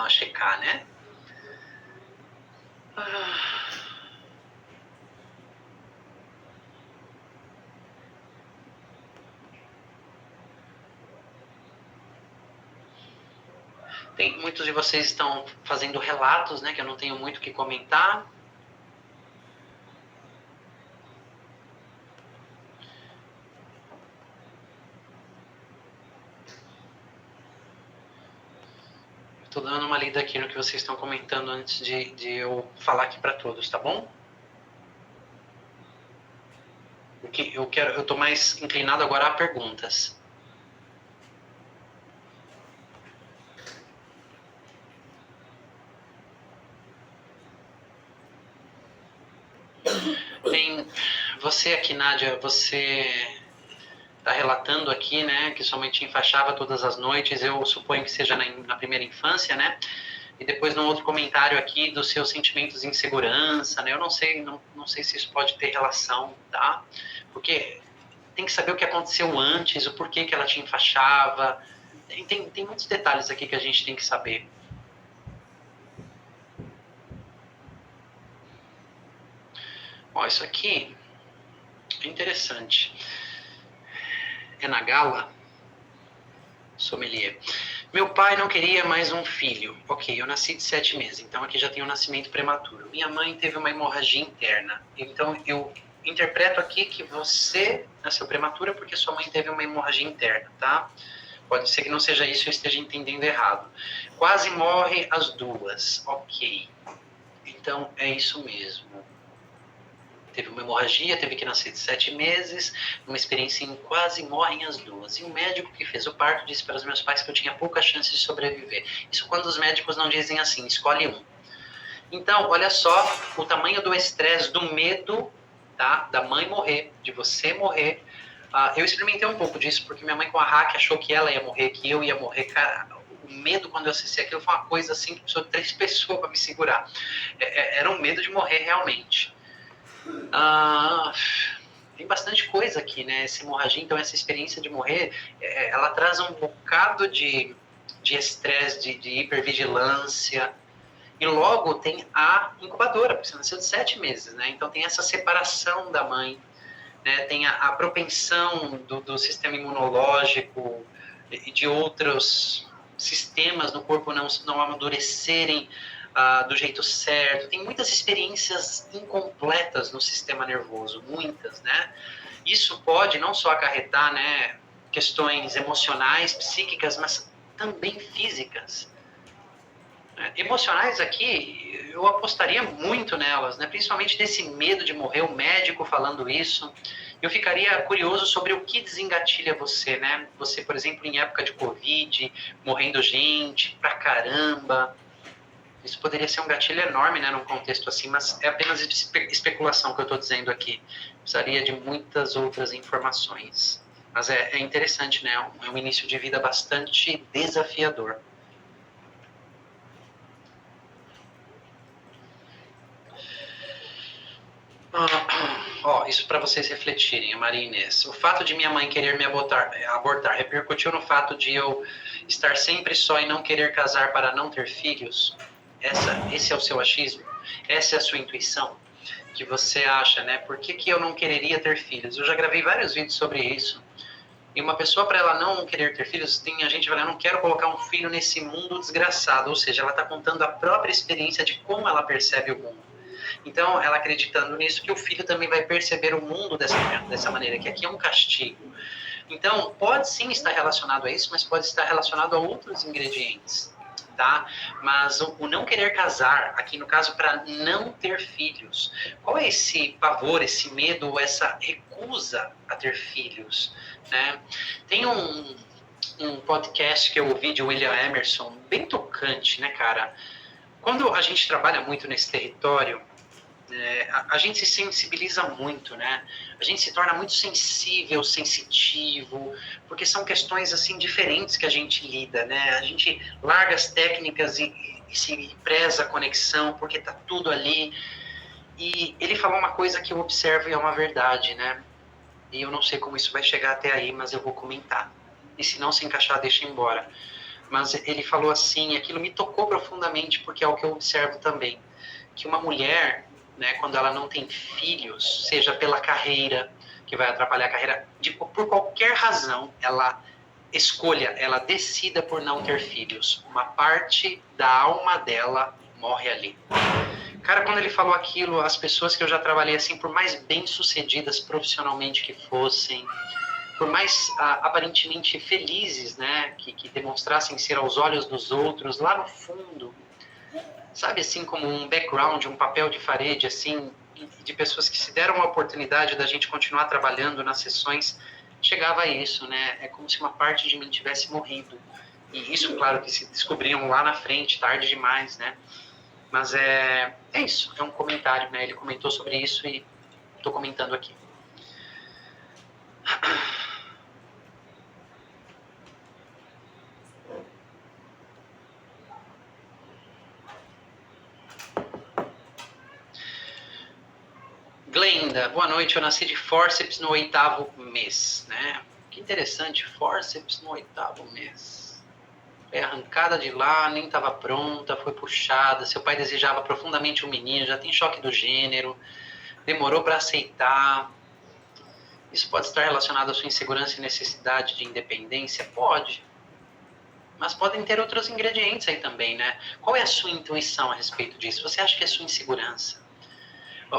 checar, né? Muitos de vocês estão fazendo relatos, né, que eu não tenho muito o que comentar. Estou dando uma lida aqui no que vocês estão comentando antes de eu falar aqui para todos, tá bom? Eu estou mais inclinado agora a perguntas. Bem, você aqui, Nádia, você está relatando aqui, né, que sua mãe te enfaixava todas as noites, eu suponho que seja na primeira infância, né? E depois num outro comentário aqui dos seus sentimentos de insegurança, né? Eu não sei se isso pode ter relação, tá? Porque tem que saber o que aconteceu antes, o porquê que ela te enfaixava. Tem muitos detalhes aqui que a gente tem que saber. Ó, isso aqui é interessante. É na Gala, sommelier. Meu pai não queria mais um filho. Ok, eu nasci de 7 meses, então aqui já tem um nascimento prematuro. Minha mãe teve uma hemorragia interna. Então eu interpreto aqui que você nasceu prematura porque sua mãe teve uma hemorragia interna, tá? Pode ser que não seja isso e eu esteja entendendo errado. Quase morre as duas. Ok. Então é isso mesmo. Teve uma hemorragia, teve que nascer de 7 meses, uma experiência em quase morrem as duas. E o médico que fez o parto disse para os meus pais que eu tinha pouca chance de sobreviver. Isso quando os médicos não dizem assim, escolhe um. Então, olha só o tamanho do estresse, do medo, tá? Da mãe morrer, de você morrer. Eu experimentei um pouco disso, porque minha mãe com a hack achou que ela ia morrer, que eu ia morrer. Cara, o medo quando eu acessei aquilo foi uma coisa assim, que precisou de 3 pessoas para me segurar. Era um medo de morrer realmente. Tem bastante coisa aqui, né? Essa hemorragia, então essa experiência de morrer, ela traz um bocado de estresse, de hipervigilância. E logo tem a incubadora, porque você nasceu de 7 meses, né? Então tem essa separação da mãe, né? Tem a propensão do sistema imunológico e de outros sistemas no corpo não amadurecerem do jeito certo. Tem muitas experiências incompletas no sistema nervoso, muitas, né? Isso pode não só acarretar, né, questões emocionais, psíquicas, mas também físicas. Emocionais aqui, eu apostaria muito nelas, né? Principalmente desse medo de morrer, o médico falando isso. Eu ficaria curioso sobre o que desengatilha você, né? Você, por exemplo, em época de Covid, morrendo gente pra caramba. Isso poderia ser um gatilho enorme, né, num contexto assim, mas é apenas especulação que eu estou dizendo aqui. Precisaria de muitas outras informações. Mas é interessante, né? É um início de vida bastante desafiador. Isso para vocês refletirem, Maria Inês. O fato de minha mãe querer me abortar repercutiu no fato de eu estar sempre só e não querer casar para não ter filhos? Esse é o seu achismo? Essa é a sua intuição? Que você acha, né? Por que eu não quereria ter filhos? Eu já gravei vários vídeos sobre isso. E uma pessoa, para ela não querer ter filhos, tem a gente falando, eu não quero colocar um filho nesse mundo desgraçado. Ou seja, ela está contando a própria experiência de como ela percebe o mundo. Então, ela acreditando nisso, que o filho também vai perceber o mundo dessa maneira, que aqui é um castigo. Então, pode sim estar relacionado a isso, mas pode estar relacionado a outros ingredientes, tá? Mas o não querer casar, aqui no caso, para não ter filhos, qual é esse pavor, esse medo, essa recusa a ter filhos, né? Tem um podcast que eu ouvi de William Emerson, bem tocante, né, cara? Quando a gente trabalha muito nesse território, a gente se sensibiliza muito, né? A gente se torna muito sensível, sensitivo, porque são questões assim diferentes que a gente lida, né? A gente larga as técnicas e se preza a conexão, porque tá tudo ali. E ele falou uma coisa que eu observo e é uma verdade, né? E eu não sei como isso vai chegar até aí, mas eu vou comentar. E se não se encaixar, deixa embora. Mas ele falou assim, aquilo me tocou profundamente, porque é o que eu observo também, que uma mulher, né, quando ela não tem filhos, seja pela carreira, que vai atrapalhar a carreira, por qualquer razão, ela escolha, ela decida por não ter filhos. Uma parte da alma dela morre ali. Cara, quando ele falou aquilo, as pessoas que eu já trabalhei assim, por mais bem-sucedidas profissionalmente que fossem, por mais aparentemente felizes, né, que demonstrassem ser aos olhos dos outros, lá no fundo, sabe, assim, como um background, um papel de parede, assim, de pessoas que se deram a oportunidade da gente continuar trabalhando nas sessões, chegava a isso, né? É como se uma parte de mim tivesse morrido. E isso, claro, que se descobriam lá na frente, tarde demais, né? Mas é isso, é um comentário, né? Ele comentou sobre isso e estou comentando aqui. Glenda, boa noite. Eu nasci de fórceps no 8º mês, né? Que interessante, fórceps no 8º mês. É arrancada de lá, nem estava pronta, foi puxada. Seu pai desejava profundamente um menino, já tem choque do gênero, demorou para aceitar. Isso pode estar relacionado à sua insegurança e necessidade de independência? Pode. Mas podem ter outros ingredientes aí também, né? Qual é a sua intuição a respeito disso? Você acha que é sua insegurança?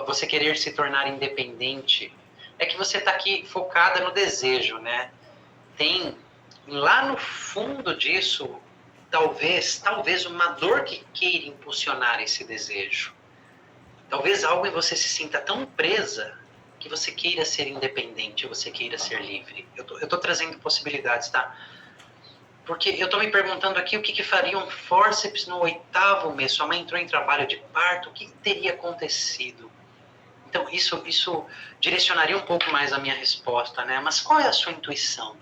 Você querer se tornar independente, é que você está aqui focada no desejo, né? Tem lá no fundo disso, talvez uma dor que queira impulsionar esse desejo. Talvez algo em você se sinta tão presa que você queira ser independente, você queira ser livre. Eu tô trazendo possibilidades, tá? Porque eu tô me perguntando aqui o que faria um fórceps no 8º mês. Sua mãe entrou em trabalho de parto, o que teria acontecido? Então, isso direcionaria um pouco mais a minha resposta, né? Mas qual é a sua intuição?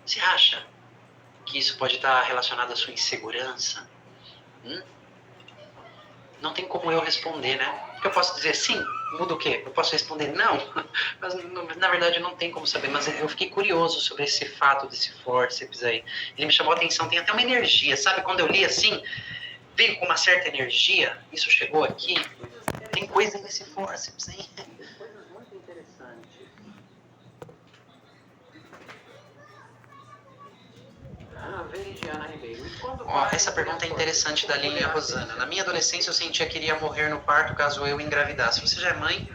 Você acha que isso pode estar relacionado à sua insegurança? Não tem como eu responder, né? Porque eu posso dizer sim, muda o quê? Eu posso responder não, mas na verdade não tem como saber. Mas eu fiquei curioso sobre esse fato desse fórceps aí. Ele me chamou a atenção, tem até uma energia, sabe? Quando eu li assim, veio com uma certa energia, isso chegou aqui, tem coisa nesse fórceps, hein? Coisas muito interessantes. Veridiana Ribeiro. Essa pergunta é interessante da Lilian Rosana. Na minha adolescência eu sentia que iria morrer no parto caso eu engravidasse. Você já é mãe?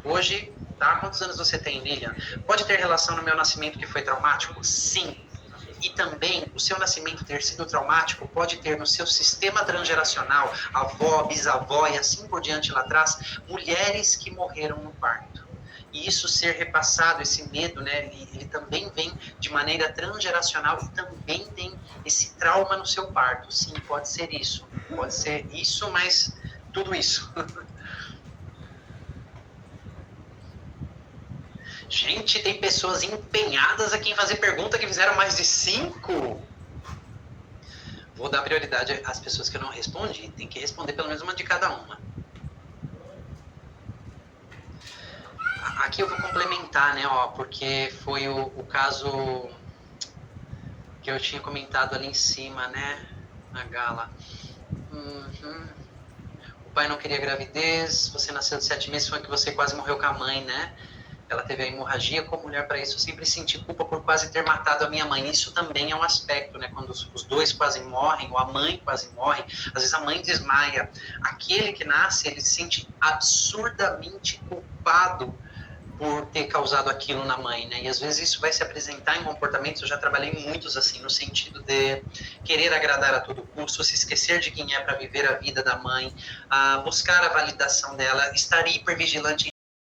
Hoje, tá? Quantos anos você tem, Lilian? Pode ter relação no meu nascimento que foi traumático? Sim. E também, o seu nascimento ter sido traumático pode ter no seu sistema transgeracional, avó, bisavó e assim por diante lá atrás, mulheres que morreram no parto. E isso ser repassado, esse medo, né, ele também vem de maneira transgeracional e também tem esse trauma no seu parto. Sim, pode ser isso. Pode ser isso, mas tudo isso. Gente, tem pessoas empenhadas aqui em fazer pergunta que fizeram mais de 5. Vou dar prioridade às pessoas que eu não respondi. Tem que responder pelo menos uma de cada uma. Aqui eu vou complementar, né, ó, porque foi o caso que eu tinha comentado ali em cima, né, na gala. O pai não queria gravidez, você nasceu de 7 meses, foi que você quase morreu com a mãe, né? Ela teve a hemorragia. Como mulher, para isso, eu sempre senti culpa por quase ter matado a minha mãe. Isso também é um aspecto, né? Quando os dois quase morrem, ou a mãe quase morre, às vezes a mãe desmaia. Aquele que nasce, ele se sente absurdamente culpado por ter causado aquilo na mãe, né? E às vezes isso vai se apresentar em comportamentos, eu já trabalhei em muitos assim, no sentido de querer agradar a todo custo, se esquecer de quem é para viver a vida da mãe, buscar a validação dela, estar hipervigilante